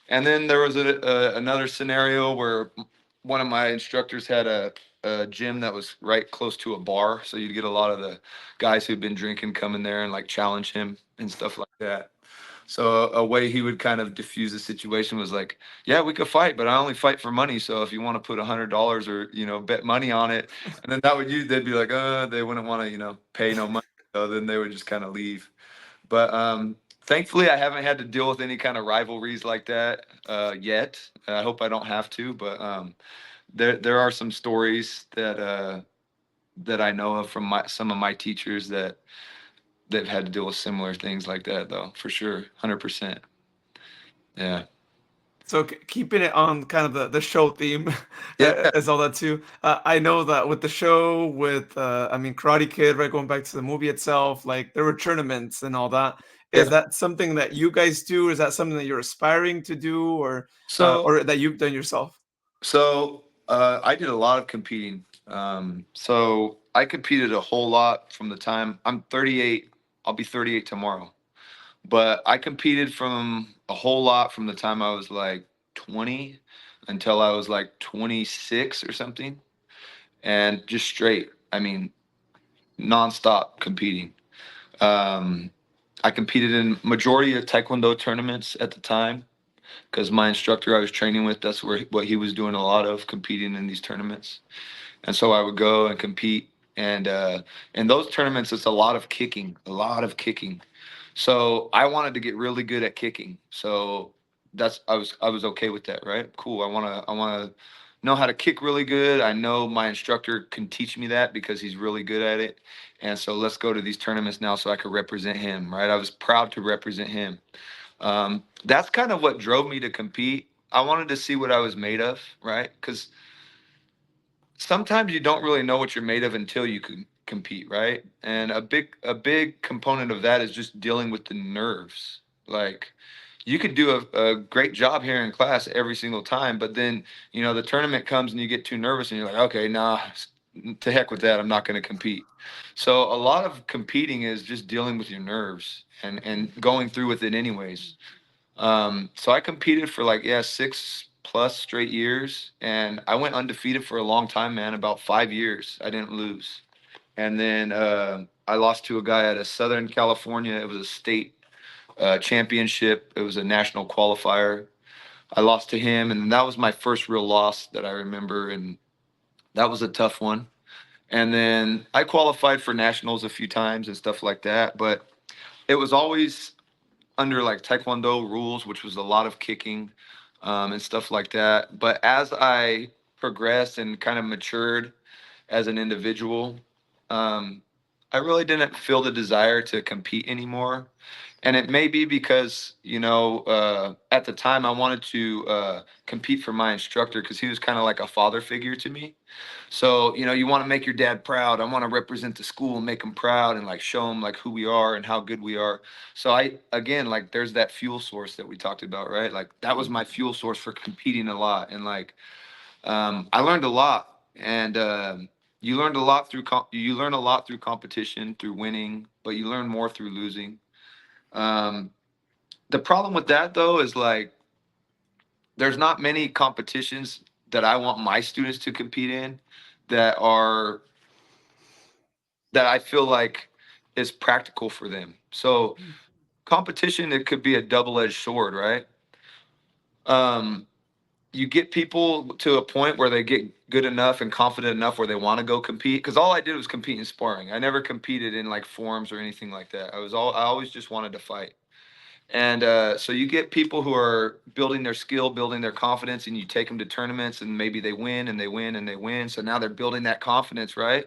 and then there was another scenario where one of my instructors had a gym that was right close to a bar, so you'd get a lot of the guys who'd been drinking come in there and like challenge him and stuff like that. So a way he would kind of diffuse the situation was like, yeah, we could fight, but I only fight for money. So if you want to put $100 or, you know, bet money on it, and then that would they'd be like, they wouldn't want to, you know, pay no money. So then they would just kind of leave. But thankfully I haven't had to deal with any kind of rivalries like that yet. I hope I don't have to, but there are some stories that I know of from some of my teachers that they've had to deal with similar things like that, though, for sure, 100%. Yeah. So keeping it on kind of the show theme Yeah. as all that too. I know that with the show, with I mean Karate Kid, right? Going back to the movie itself, like there were tournaments and all that. Is Yeah. that something that you guys do? Is that something that you're aspiring to do, So, or that you've done yourself? I did a lot of competing. So I competed a whole lot from the time I'm 38. I'll be 38 tomorrow. But I competed from a whole lot from the time I was like 20 until I was like 26 or something, and just straight. I mean, nonstop competing. Um, I competed in majority of Taekwondo tournaments at the time because my instructor I was training with, that's what he was doing a lot of, competing in these tournaments. And so I would go and compete. And in those tournaments, it's a lot of kicking, a lot of kicking. So I wanted to get really good at kicking. So I was okay with that, right? Cool. I want to know how to kick really good. I know my instructor can teach me that because he's really good at it. And so let's go to these tournaments now so I could represent him, right? I was proud to represent him. That's kind of what drove me to compete. I wanted to see what I was made of, right? Because sometimes you don't really know what you're made of until you can compete, right? And a big component of that is just dealing with the nerves. Like you could do a great job here in class every single time, but then you know the tournament comes and you get too nervous and you're like, okay, nah, to heck with that. I'm not going to compete. So a lot of competing is just dealing with your nerves and going through with it anyways. So I competed for like, yeah, 6+ straight years, and I went undefeated for a long time, man. About 5 years, I didn't lose. And then I lost to a guy out of Southern California. It was a state championship. It was a national qualifier. I lost to him, and that was my first real loss that I remember, and that was a tough one. And then I qualified for nationals a few times and stuff like that, but it was always under like Taekwondo rules, which was a lot of kicking and stuff like that. But as I progressed and kind of matured as an individual, um, I really didn't feel the desire to compete anymore. And it may be because, at the time I wanted to compete for my instructor because he was kind of like a father figure to me. So, you want to make your dad proud. I want to represent the school and make him proud and like show him like who we are and how good we are. So again, like there's that fuel source that we talked about, right? Like that was my fuel source for competing a lot. And like, I learned a lot, and you learn a lot through competition, through winning, but you learn more through losing. Um, the problem with that though is like there's not many competitions that I want my students to compete in that are that I feel like is practical for them. So competition, it could be a double-edged sword, right? Um, you get people to a point where they get good enough and confident enough where they want to go compete. Because all I did was compete in sparring. I never competed in like forums or anything like that. I always just wanted to fight. And so you get people who are building their skill, building their confidence, and you take them to tournaments, and maybe they win and they win and they win. So now they're building that confidence, right?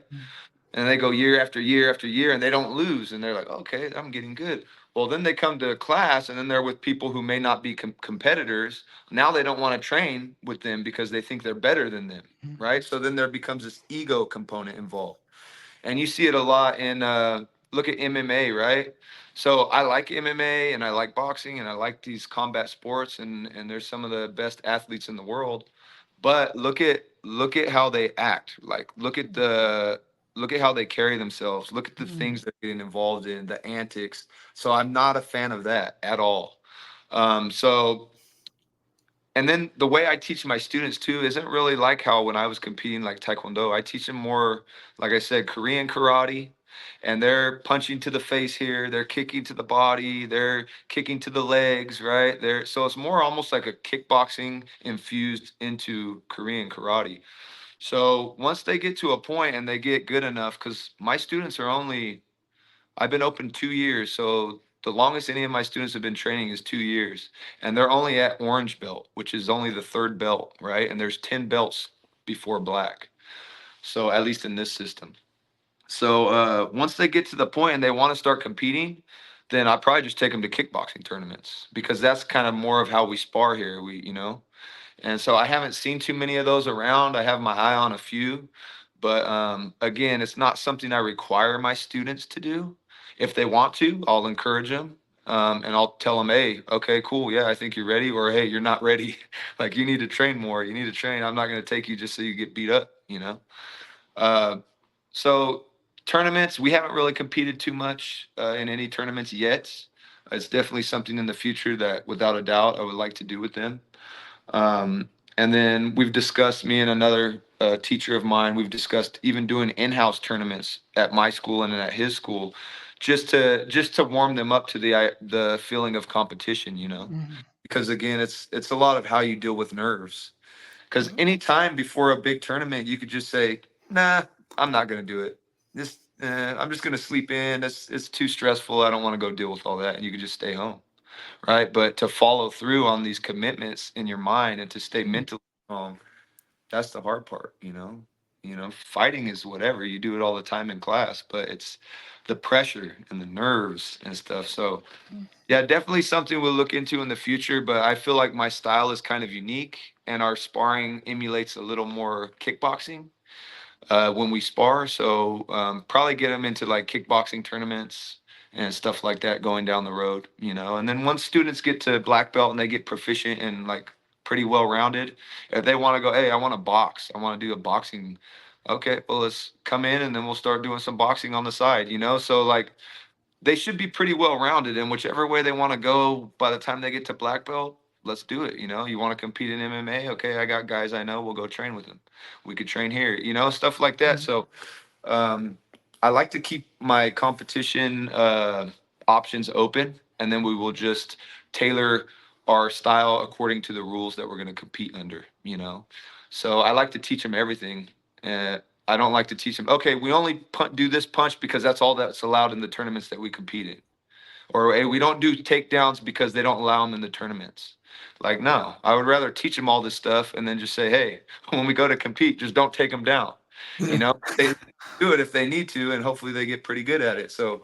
And they go year after year after year and they don't lose, and they're like, okay, I'm getting good. Well, then they come to class and then they're with people who may not be competitors. Now they don't want to train with them because they think they're better than them, right? So then there becomes this ego component involved. And you see it a lot in look at MMA, right? So I like MMA and I like boxing and I like these combat sports, and there's some of the best athletes in the world. But look at how they act. Like look at how they carry themselves. Look at the things they're getting involved in, the antics. So I'm not a fan of that at all. So and then the way I teach my students too isn't really like how when I was competing like Taekwondo. I teach them more, like I said, Korean karate, and they're punching to the face here, they're kicking to the body, they're kicking to the legs, right? So it's more almost like a kickboxing infused into Korean karate. So once they get to a point and they get good enough, because my students are only I've been open 2 years, so the longest any of my students have been training is 2 years, and they're only at orange belt, which is only the third belt, right? And there's 10 belts before black, so at least in this system. So once they get to the point and they want to start competing, then I probably just take them to kickboxing tournaments because that's kind of more of how we spar here. And so I haven't seen too many of those around. I have my eye on a few, but again, it's not something I require my students to do. If they want to, I'll encourage them. And I'll tell them, hey, okay, cool. Yeah, I think you're ready. Or, hey, you're not ready. Like, you need to train more. You need to train. I'm not going to take you just so you get beat up. Uh, so, tournaments, we haven't really competed too much in any tournaments yet. It's definitely something in the future that, without a doubt, I would like to do with them. And then we've discussed, me and another teacher of mine, we've discussed even doing in-house tournaments at my school and at his school, just to warm them up to the feeling of competition. Because again, it's a lot of how you deal with nerves. Because anytime before a big tournament, you could just say, nah, I'm not gonna do it. I'm just gonna sleep in. It's too stressful. I don't want to go deal with all that, and you could just stay home, right? But to follow through on these commitments in your mind and to stay mentally strong, that's the hard part. Fighting is whatever, you do it all the time in class, but it's the pressure and the nerves and stuff. So yeah, definitely something we'll look into in the future, but I feel like my style is kind of unique and our sparring emulates a little more kickboxing when we spar. So probably get them into like kickboxing tournaments and stuff like that going down the road. And then once students get to black belt and they get proficient and like pretty well rounded, if they want to go, hey, I want to box, I want to do a boxing. Okay, well, let's come in and then we'll start doing some boxing on the side. So like they should be pretty well rounded, and whichever way they want to go by the time they get to black belt, let's do it. You want to compete in MMA? Okay, I got guys I know, we'll go train with them. We could train here, stuff like that. So um, I like to keep my competition options open, and then we will just tailor our style according to the rules that we're going to compete under. So I like to teach them everything. I don't like to teach them, okay, we only do this punch because that's all that's allowed in the tournaments that we compete in. Or, hey, we don't do takedowns because they don't allow them in the tournaments. Like, no, I would rather teach them all this stuff and then just say, hey, when we go to compete, just don't take them down. You know, they do it if they need to, and hopefully they get pretty good at it. So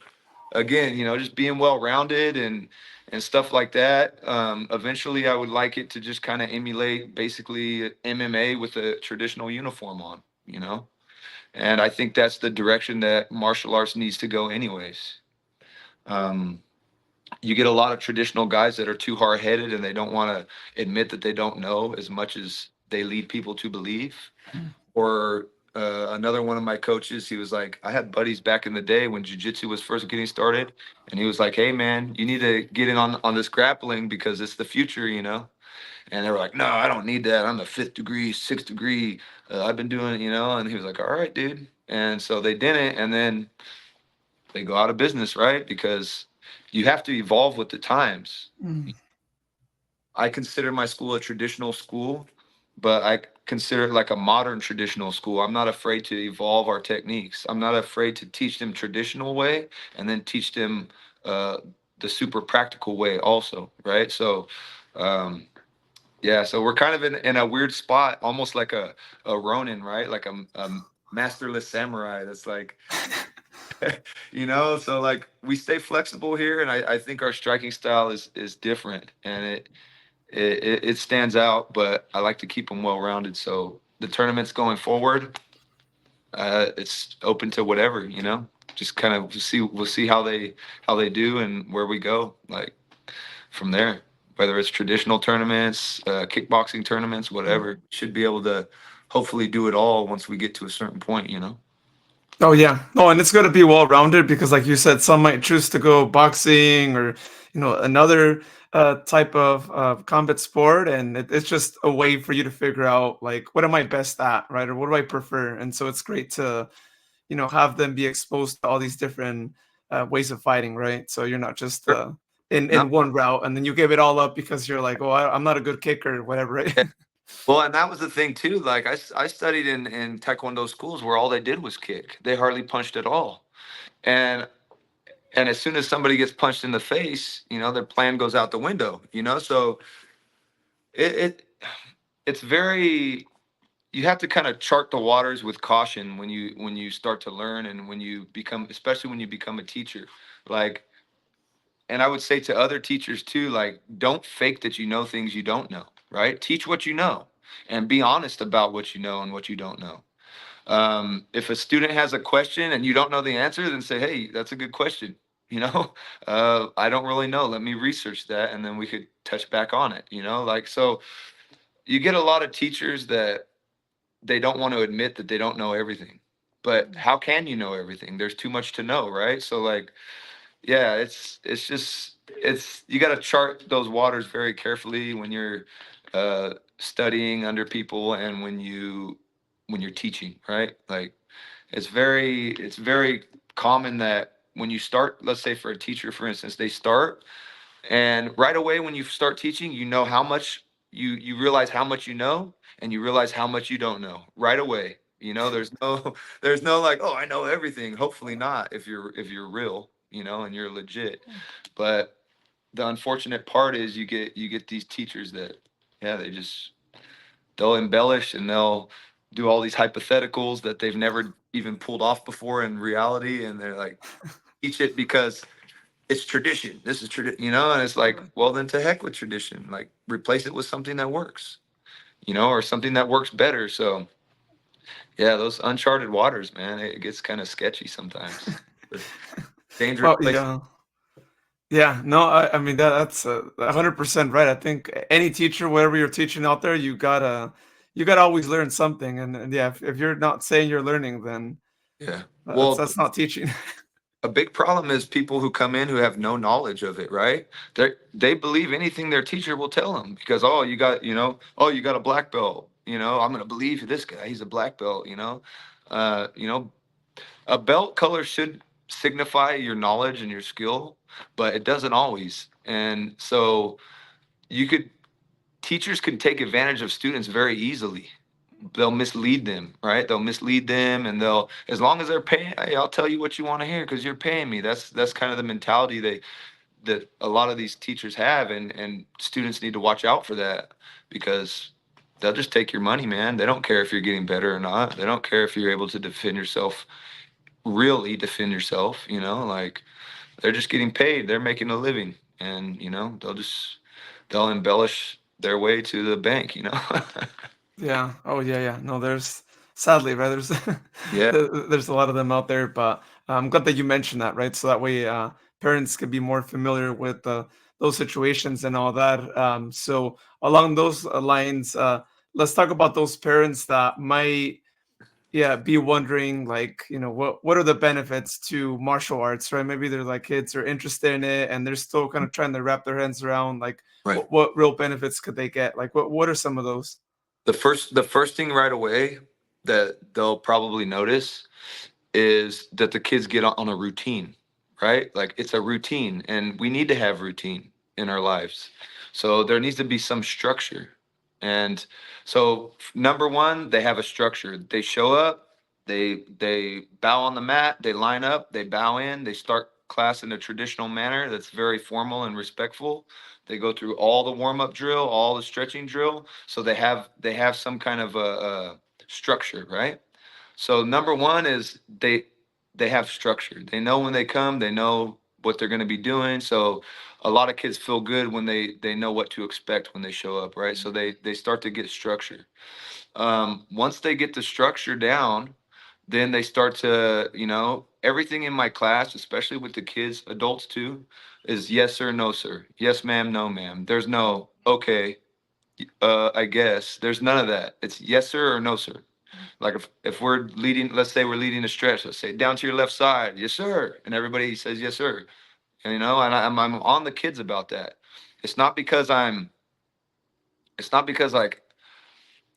again, just being well rounded and stuff like that. Eventually, I would like it to just kind of emulate basically MMA with a traditional uniform on. And I think that's the direction that martial arts needs to go, anyways. Um, you get a lot of traditional guys that are too hard headed and they don't want to admit that they don't know as much as they lead people to believe. Or another one of my coaches, he was like, I had buddies back in the day when jiu-jitsu was first getting started, and he was like, hey man, you need to get in on this grappling because it's the future. And they were like, no, I don't need that. I'm a 5th degree, 6th degree. I've been doing it. And he was like, all right, dude. And so they didn't, and then they go out of business, right? Because you have to evolve with the times. Mm. I consider my school a traditional school, but I consider it like a modern traditional school. I'm not afraid to evolve our techniques. I'm not afraid to teach them traditional way and then teach them uh, the super practical way also, right? So, yeah, so we're kind of in a weird spot, almost like a Ronin, right? Like a masterless samurai that's like, so like we stay flexible here, and I think our striking style is different, and it stands out, but I like to keep them well rounded. So the tournaments going forward, it's open to whatever. Just kind of we'll see how they do and where we go, like from there. Whether it's traditional tournaments, kickboxing tournaments, whatever, should be able to hopefully do it all once we get to a certain point. Oh yeah, no, and it's got to be well rounded because, like you said, some might choose to go boxing or another type of combat sport, and it's just a way for you to figure out like what am I best at, right, or what do I prefer, and so it's great to have them be exposed to all these different ways of fighting, right? So you're not just Sure. in No. one route and then you give it all up because you're like, oh, I'm not a good kicker, or whatever, right? Well, and that was the thing too. Like I studied in Taekwondo schools where all they did was kick. They hardly punched at all. And and as soon as somebody gets punched in the face, their plan goes out the window. So it it's very you have to kind of chart the waters with caution when you start to learn and when you become, especially when you become a teacher. Like, and I would say to other teachers too, like, don't fake that you know things you don't know, right? Teach what you know and be honest about what you know and what you don't know. If a student has a question and you don't know the answer, then say, hey, that's a good question. You know, I don't really know. Let me research that, and then we could touch back on it. Like, so you get a lot of teachers that they don't want to admit that they don't know everything. But how can you know everything? There's too much to know, right? So like, yeah, it's you got to chart those waters very carefully when you're studying under people and when you're teaching, right? Like it's very common that when you start, let's say for a teacher, for instance, they start and right away when you start teaching, you know how much you realize how much you know and you realize how much you don't know right away. There's no there's no like, oh, I know everything. Hopefully not if you're real, and you're legit. But the unfortunate part is you get these teachers that, yeah, they'll embellish and they'll do all these hypotheticals that they've never even pulled off before in reality, and they're like, teach it because it's tradition. This is tradition, and it's like, well, then to heck with tradition. Like, replace it with something that works, or something that works better. So, yeah, those uncharted waters, man, it gets kind of sketchy sometimes. But dangerous Well, place. yeah. Yeah, no, I mean that's 100% right. I think any teacher, wherever you're teaching out there, you gotta always learn something, and yeah, if you're not saying you're learning, then Yeah. that's Well, that's not teaching. a big problem is people who come in who have no knowledge of it, right? They believe anything their teacher will tell them because, oh, you got a black belt, I'm gonna believe this guy, he's a black belt, uh, you know, a belt color should signify your knowledge and your skill, but it doesn't always. And so you could teachers can take advantage of students very easily. They'll mislead them, right? They'll mislead them, and they'll, as long as they're paying, hey, I'll tell you what you want to hear because you're paying me. That's kind of the mentality that a lot of these teachers have, and students need to watch out for that because they'll just take your money, man. They don't care if you're getting better or not. They don't care if you're able to defend yourself, really defend yourself, like they're just getting paid. They're making a living, and they'll embellish their way to the bank. Yeah. Oh, yeah, yeah. No, there's sadly, right? There's Yeah, there's a lot of them out there, but I'm glad that you mentioned that, right? So that way, parents can be more familiar with those situations and all that. So along those lines, let's talk about those parents that might, yeah, be wondering, like, what are the benefits to martial arts, right? Maybe they're like kids are interested in it, and they're still kind of trying to wrap their hands around, like, right. what real benefits could they get? Like, what are some of those? The first thing right away that they'll probably notice is that the kids get on a routine, right? Like it's a routine, and we need to have routine in our lives. So there needs to be some structure. And so number one, they have a structure. They show up, they bow on the mat, they line up, they bow in, they start class in a traditional manner that's very formal and respectful. They go through all the warm-up drill, all the stretching drill. So they have some kind of a structure, right? So number one is they have structure. They know when they come, they know what they're going to be doing. So a lot of kids feel good when they know what to expect when they show up, right? So they start to get structure. Once they get the structure down, then they start to, everything in my class, especially with the kids, adults too, is yes sir, no sir, yes ma'am, no ma'am. There's no okay, I guess. There's none of that. It's yes sir or no sir. Like if we're leading, let's say we're leading a stretch, let's say down to your left side, yes sir, and everybody says yes sir, and I'm on the kids about that. It's not because it's not because like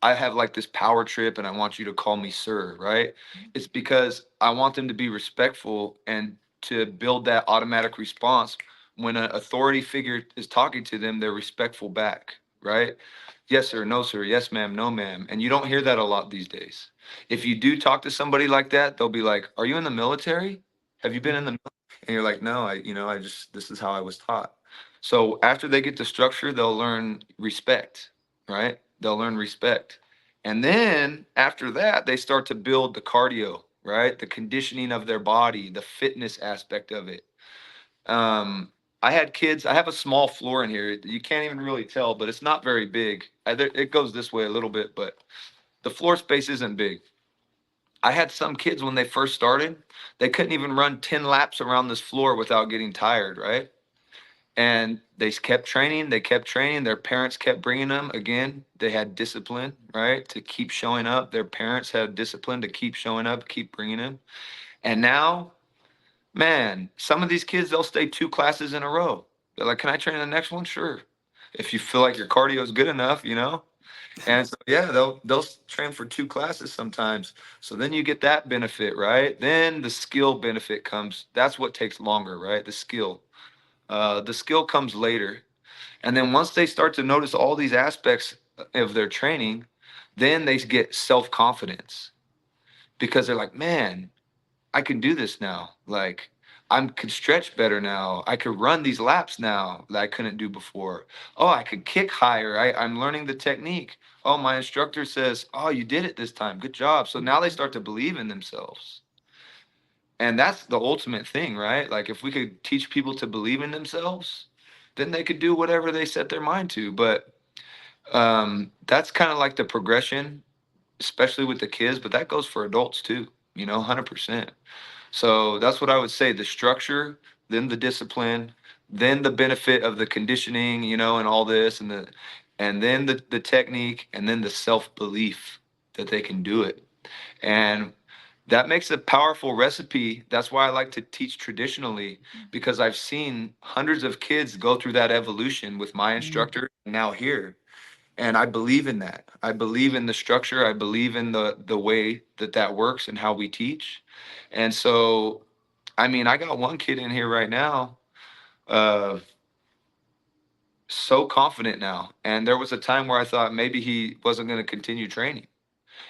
I have like this power trip and I want you to call me sir, right? It's because I want them to be respectful and to build that automatic response when an authority figure is talking to them, they're respectful back, right? Yes sir, no sir, yes ma'am, no ma'am. And you don't hear that a lot these days. If you do talk to somebody like that, they'll be like, "Are you in the military? Have you been in the And you're like, "No, I just this is how I was taught." So after they get the structure, they'll learn respect, right? They'll learn respect. And then after that, they start to build the cardio, right? The conditioning of their body, the fitness aspect of it. Um, I had kids, I have a small floor in here. You can't even really tell, but it's not very big. It goes this way a little bit, but the floor space isn't big. I had some kids when they first started, they couldn't even run 10 laps around this floor without getting tired, right? And they kept training, they kept training. Their parents kept bringing them. Again, they had discipline, right, to keep showing up. Their parents had discipline to keep showing up, keep bringing them. And now, man, some of these kids, they'll stay two classes in a row. They're like, "Can I train the next one?" Sure. If you feel like your cardio is good enough. And so, yeah, they'll train for two classes sometimes. So then you get that benefit, right? Then the skill benefit comes. That's what takes longer, right? The skill. The skill comes later. And then once they start to notice all these aspects of their training, then they get self confidence because they're like, "Man, I can do this now. Like, I could stretch better now. I could run these laps now that I couldn't do before. Oh, I could kick higher. I'm learning the technique. Oh, my instructor says, oh, you did it this time. Good job." So now they start to believe in themselves. And that's the ultimate thing, right? Like, if we could teach people to believe in themselves, then they could do whatever they set their mind to. But that's kind of like the progression, especially with the kids, but that goes for adults too, 100%. So that's what I would say, the structure, then the discipline, then the benefit of the conditioning, and all this and then the technique and then the self-belief that they can do it. And that makes a powerful recipe. That's why I like to teach traditionally because I've seen hundreds of kids go through that evolution with my Mm. instructor now here. And I believe in that. I believe in the structure. I believe in the way that works and how we teach. And so, I mean, I got one kid in here right now, uh, so confident now. And there was a time where I thought maybe he wasn't going to continue training.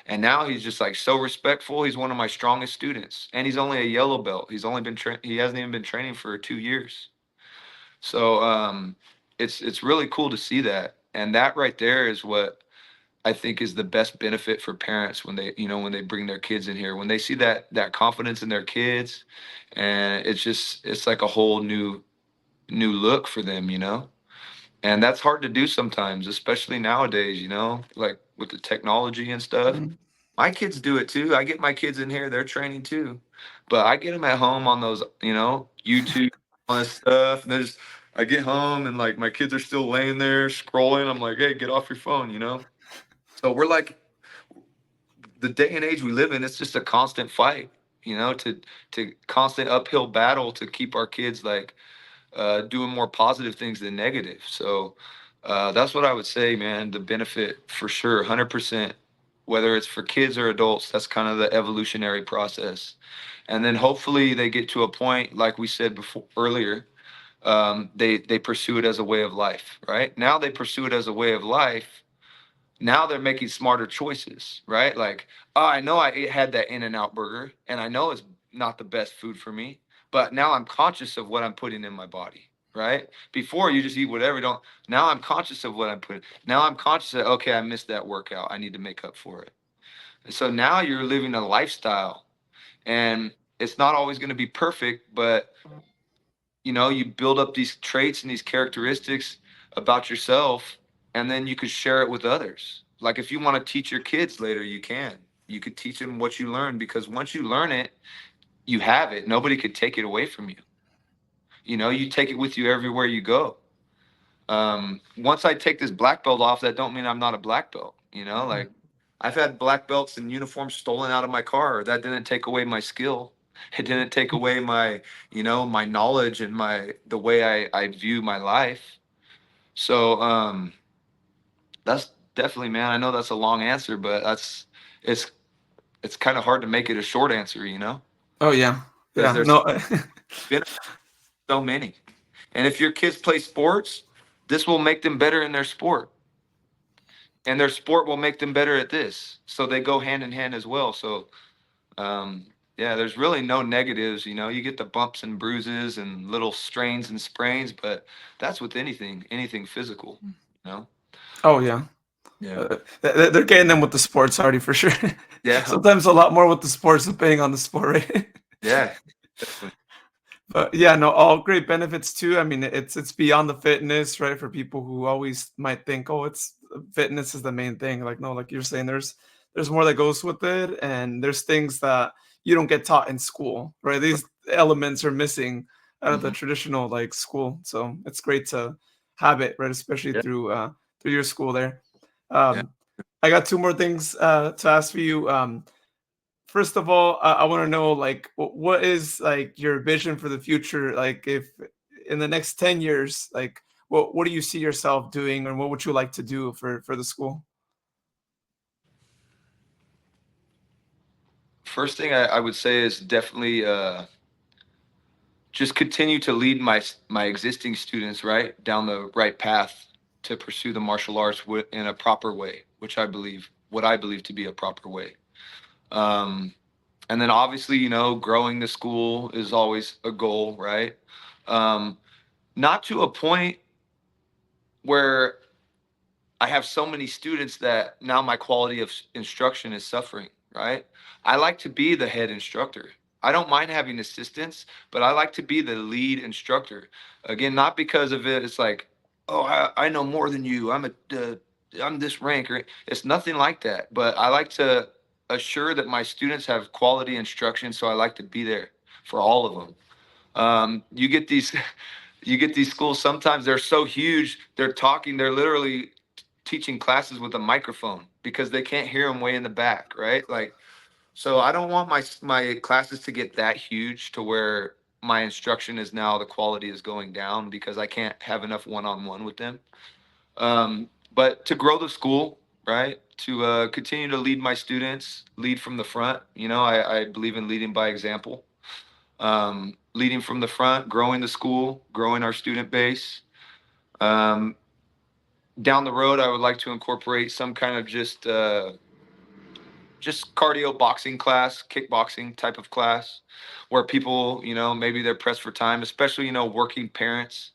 And now he's just like so respectful. He's one of my strongest students, and he's only a yellow belt. He hasn't even been training for 2 years. So it's really cool to see that. And that right there is what I think is the best benefit for parents when they, when they bring their kids in here, when they see that confidence in their kids, and it's like a whole new look for them. And that's hard to do sometimes, especially nowadays, like with the technology and stuff. Mhm. My kids do it too. I get my kids in here, they're training too. But I get them at home on those, YouTube, all this stuff. And there's, I get home and like my kids are still laying there scrolling. I'm like, hey, get off your phone. So we're like, the day and age we live in, it's just a constant fight, to constant uphill battle to keep our kids like doing more positive things than negative. So that's what I would say, man. The benefit for sure, 100%. Whether it's for kids or adults, that's kind of the evolutionary process. And then hopefully they get to a point, like we said before earlier, they pursue it as a way of life. Right now, they pursue it as a way of life. Now they're making smarter choices, right? Like, oh, I know had that In-N-Out burger, and I know it's not the best food for me, but now I'm conscious of what I'm putting in my body, right? Before you just eat whatever, don't. Now I'm conscious of what I'm putting. Now I'm conscious that, okay, I missed that workout. I need to make up for it. And so now you're living a lifestyle, and it's not always going to be perfect, but you build up these traits and these characteristics about yourself, and then you could share it with others. Like if you want to teach your kids later, you could teach them what you learned, because once you learn it, you have it. Nobody could take it away from you. You take it with you everywhere you go. Once I take this black belt off, that don't mean I'm not a black belt. Like I've had black belts and uniforms stolen out of my car. That didn't take away my skill. It didn't take away my knowledge and the way I view my life. So that's definitely, man. I know that's a long answer, but it's it's kind of hard to make it a short answer, Oh yeah, because yeah. there's No, been so many. And if your kids play sports, this will make them better in their sport, and their sport will make them better at this. So they go hand in hand as well. So yeah, there's really no negatives. You get the bumps and bruises and little strains and sprains, but that's with anything physical. You know. oh yeah. Yeah. They're getting them with the sports already for sure. Yeah. Sometimes a lot more with the sports, depending on the sport, right? Yeah. Definitely. But yeah, no, all great benefits too. I mean, it's beyond the fitness, right? For people who always might think, oh, it's fitness is the main thing. Like, no, like you're saying, there's more that goes with it, and there's things that you don't get taught in school, right? These elements are missing out of the Mhm. traditional like school. So it's great to have it, right? Especially Yeah. through your school there. Yeah. Um, I got two more things to ask for you. First of all, I want to know like what is like your vision for the future? Like if in the next 10 years, like what do you see yourself doing, and what would you like to do for the school? First thing I would say is definitely just continue to lead my existing students right down the right path to pursue the martial arts in a proper way, which I believe to be a proper way. Um, and then obviously, growing the school is always a goal, right? Um, Not to a point where I have so many students that now my quality of instruction is suffering, right? I like to be the head instructor. I don't mind having assistants, but I like to be the lead instructor. Again, not because of it. It's like, oh, I know more than you. I'm this rank, or it's nothing like that. But I like to assure that my students have quality instruction, so I like to be there for all of them. You get these you get these schools, sometimes they're so huge, they're literally teaching classes with a microphone because they can't hear them way in the back, right? Like, so I don't want my classes to get that huge to where my instruction is now the quality is going down because I can't have enough one-on-one with them. But to grow the school, right? To continue to lead my students, lead from the front. I believe in leading by example. Leading from the front, growing the school, growing our student base. Um, Down the road, I would like to incorporate some kind of just cardio boxing class, kickboxing type of class, where people, maybe they're pressed for time, especially working parents.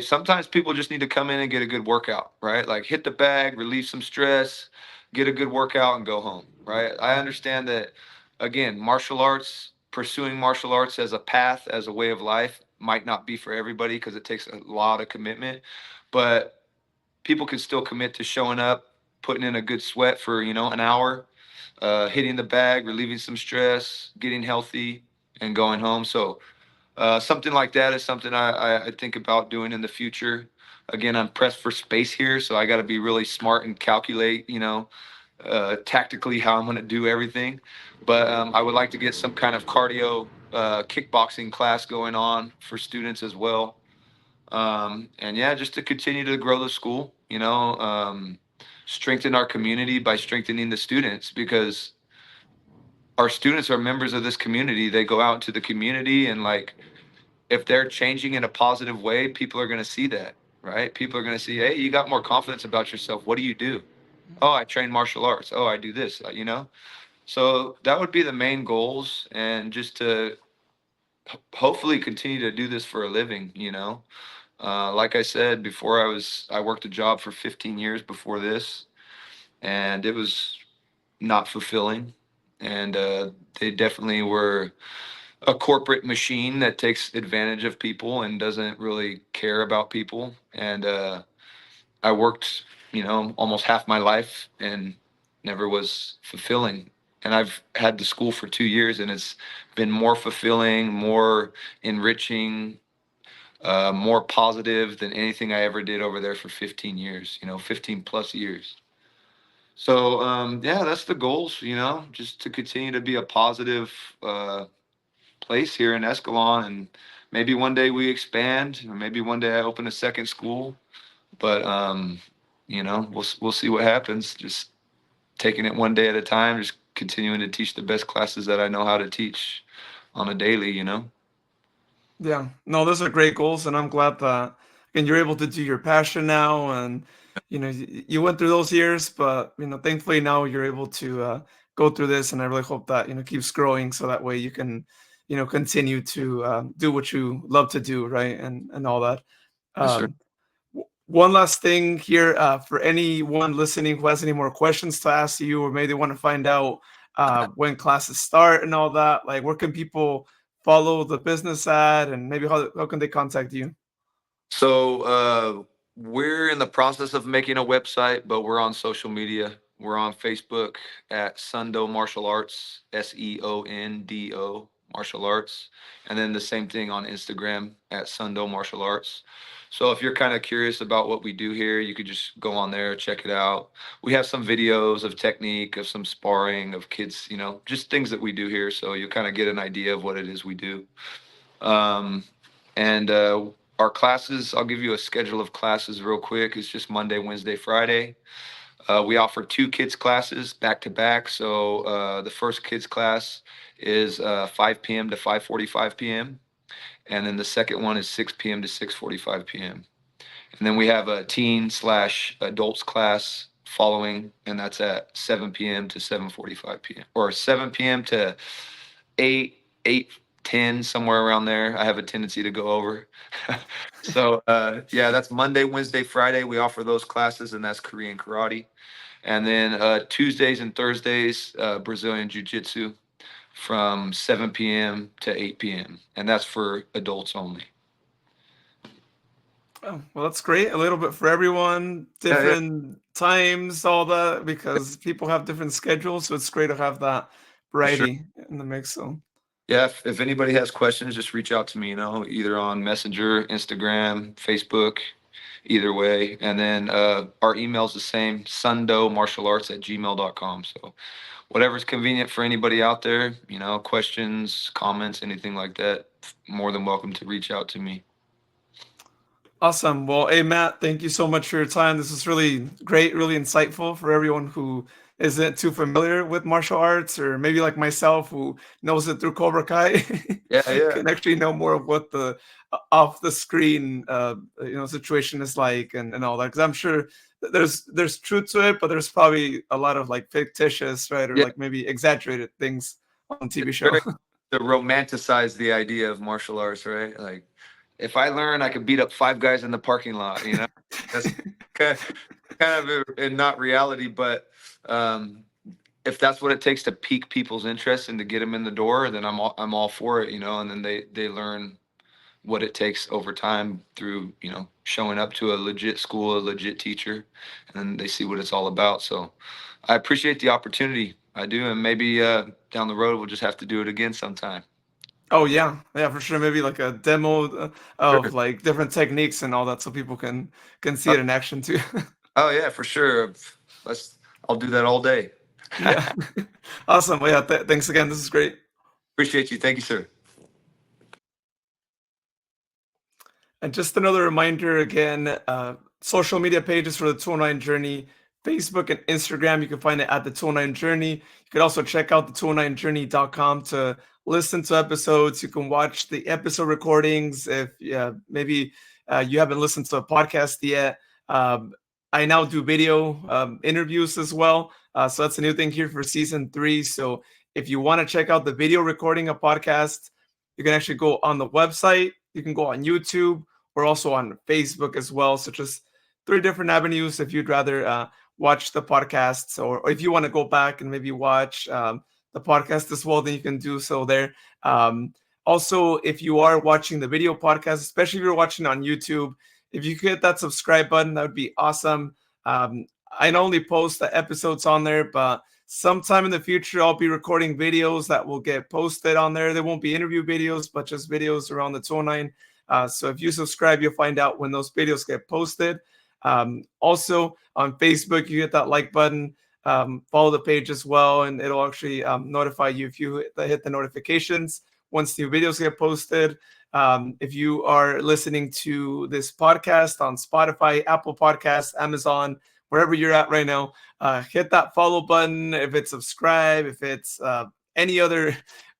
Sometimes people just need to come in and get a good workout, right? Like hit the bag, relieve some stress, get a good workout, and go home, right? I understand that, again, martial arts, pursuing martial arts as a path, as a way of life, might not be for everybody because it takes a lot of commitment, but people can still commit to showing up, putting in a good sweat for, an hour, hitting the bag, relieving some stress, getting healthy, and going home. So something like that is something I think about doing in the future. Again, I'm pressed for space here, so I got to be really smart and calculate, tactically how I'm going to do everything. But I would like to get some kind of cardio kickboxing class going on for students as well. And yeah, just to continue to grow the school, strengthen our community by strengthening the students, because our students are members of this community. They go out into the community, and like, if they're changing in a positive way, people are going to see that, right? People are going to see, hey, you got more confidence about yourself. What do you do? Oh, I train martial arts. Oh, I do this, So that would be the main goals, and just to hopefully continue to do this for a living. Like I said before, I worked a job for 15 years before this, and it was not fulfilling. And they definitely were a corporate machine that takes advantage of people and doesn't really care about people. And I worked, almost half my life and never was fulfilling. And I've had the school for 2 years, and it's been more fulfilling, more enriching, more positive than anything I ever did over there for 15 years, 15 plus years. So, yeah, that's the goals, just to continue to be a positive place here in Escalon. And maybe one day we expand, or maybe one day I open a second school. But, we'll see what happens. Just taking it one day at a time, just continuing to teach the best classes that I know how to teach on a daily. Yeah, no, those are great goals, and I'm glad that and you're able to do your passion now, and you went through those years, but thankfully now you're able to go through this, and I really hope that keeps growing, so that way you can continue to do what you love to do, right, and all that. Yes, sir. Um, One last thing here for anyone listening who has any more questions to ask you, or maybe they want to find out when classes start and all that. Like, where can people follow the business at, and maybe how can they contact you? So we're in the process of making a website, but we're on social media. We're on Facebook at Sundo Martial Arts, Seondo Martial Arts, and then the same thing on Instagram at Sundo Martial Arts. So if you're kind of curious about what we do here, you could just go on there, check it out. We have some videos of technique, of some sparring, of kids, just things that we do here. So you kind of get an idea of what it is we do. Um, and our classes, I'll give you a schedule of classes real quick. It's just Monday, Wednesday, Friday. We offer two kids classes back to back. So the first kids class is 5 p.m. to 5:45 p.m. And then the second one is 6 p.m. to 6:45 p.m. And then we have a teen slash adults class following, and that's at 7 p.m. to 7:45 p.m. or 7 p.m. to 8:10, somewhere around there. I have a tendency to go over. So yeah, that's Monday, Wednesday, Friday. We offer those classes, and that's Korean karate. And then Tuesdays and Thursdays, Brazilian Jiu-Jitsu from 7 p.m. to 8 p.m. And that's for adults only. Oh, well, that's great. A little bit for everyone, Yeah, yeah, different times, all that, because people have different schedules. So it's great to have that for sure. variety in the mix. So Yeah, if anybody has questions, just reach out to me, either on Messenger, Instagram, Facebook, either way. And then our email's the same, sundomartialarts@gmail.com. So whatever's convenient for anybody out there, questions, comments, anything like that, more than welcome to reach out to me. awesome. Well, hey, Matt, thank you so much for your time. This is really great, really insightful for everyone who isn't too familiar with martial arts, or maybe like myself, who knows it through Cobra Kai, Yeah, yeah. can actually know more of what the off the screen situation is like, and all that. Because I'm sure there's truth to it, but there's probably a lot of like fictitious, right, or Yeah, like maybe exaggerated things on it's TV show. very to romanticize the idea of martial arts, right? Like, if I learn, I could beat up 5 guys in the parking lot. That's kind of in not reality, but if that's what it takes to pique people's interest and to get them in the door, then I'm all for it. And then they learn what it takes over time through showing up to a legit school, a legit teacher, and then they see what it's all about. So I appreciate the opportunity. I do, and maybe down the road we'll just have to do it again sometime. Oh yeah, for sure. Maybe like a demo Sure. of like different techniques and all that, so people can see it in action too. Oh yeah, for sure. I'll do that all day. Yeah, awesome. Well, yeah, thanks again. This is great. Appreciate you. Thank you, sir. And just another reminder again, social media pages for the 209 Journey, Facebook and Instagram. You can find it at the 209 Journey. You can also check out the 209journey.com to listen to episodes. You can watch the episode recordings if maybe you haven't listened to a podcast yet. I now do video interviews as well. So that's a new thing here for season 3. So if you want to check out the video recording of podcasts, you can actually go on the website. You can go on YouTube. We're also on Facebook as well. So just 3 different avenues if you'd rather watch the podcasts, or if you want to go back and maybe watch the podcast as well, then you can do so there. Also, if you are watching the video podcast, especially if you're watching on YouTube, if you could hit that subscribe button, that would be awesome. I not only post the episodes on there, but sometime in the future, I'll be recording videos that will get posted on there. There won't be interview videos, but just videos around the 209. So if you subscribe, you'll find out when those videos get posted. Also on Facebook, you hit that like button, follow the page as well, and it'll actually notify you if you hit the notifications once new videos get posted. If you are listening to this podcast on Spotify, Apple Podcasts, Amazon, wherever you're at right now, hit that follow button. If it's subscribe, if it's any other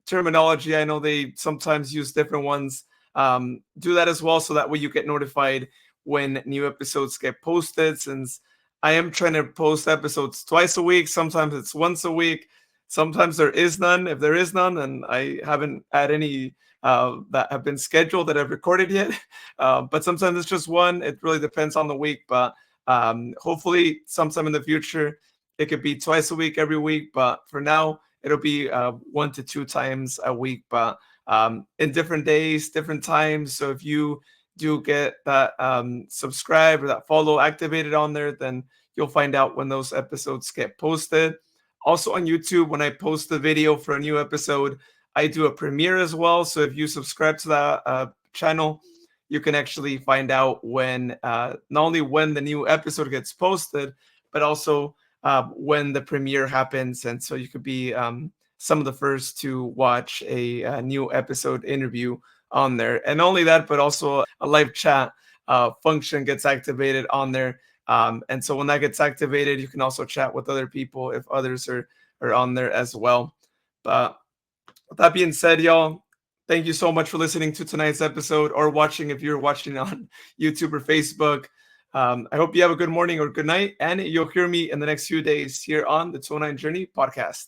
terminology, I know they sometimes use different ones. Do that as well, so that way you get notified when new episodes get posted, since I am trying to post episodes twice a week. Sometimes it's once a week. Sometimes there is none. If there is none, and I haven't had any that have been scheduled that I've recorded yet. But sometimes it's just one. It really depends on the week. But hopefully sometime in the future, it could be twice a week, every week. But for now, it'll be 1 to 2 times a week. But in different days, different times. So if you do get that subscribe or that follow activated on there, then you'll find out when those episodes get posted. Also on YouTube, when I post the video for a new episode, I do a premiere as well. So if you subscribe to that channel, you can actually find out when not only when the new episode gets posted, but also when the premiere happens. And so you could be some of the first to watch a new episode interview on there. And not only that, but also a live chat function gets activated on there. And so when that gets activated, you can also chat with other people if others are on there as well. But with that being said, y'all, thank you so much for listening to tonight's episode, or watching if you're watching on YouTube or Facebook. I hope you have a good morning or good night, and you'll hear me in the next few days here on the 209 Journey podcast.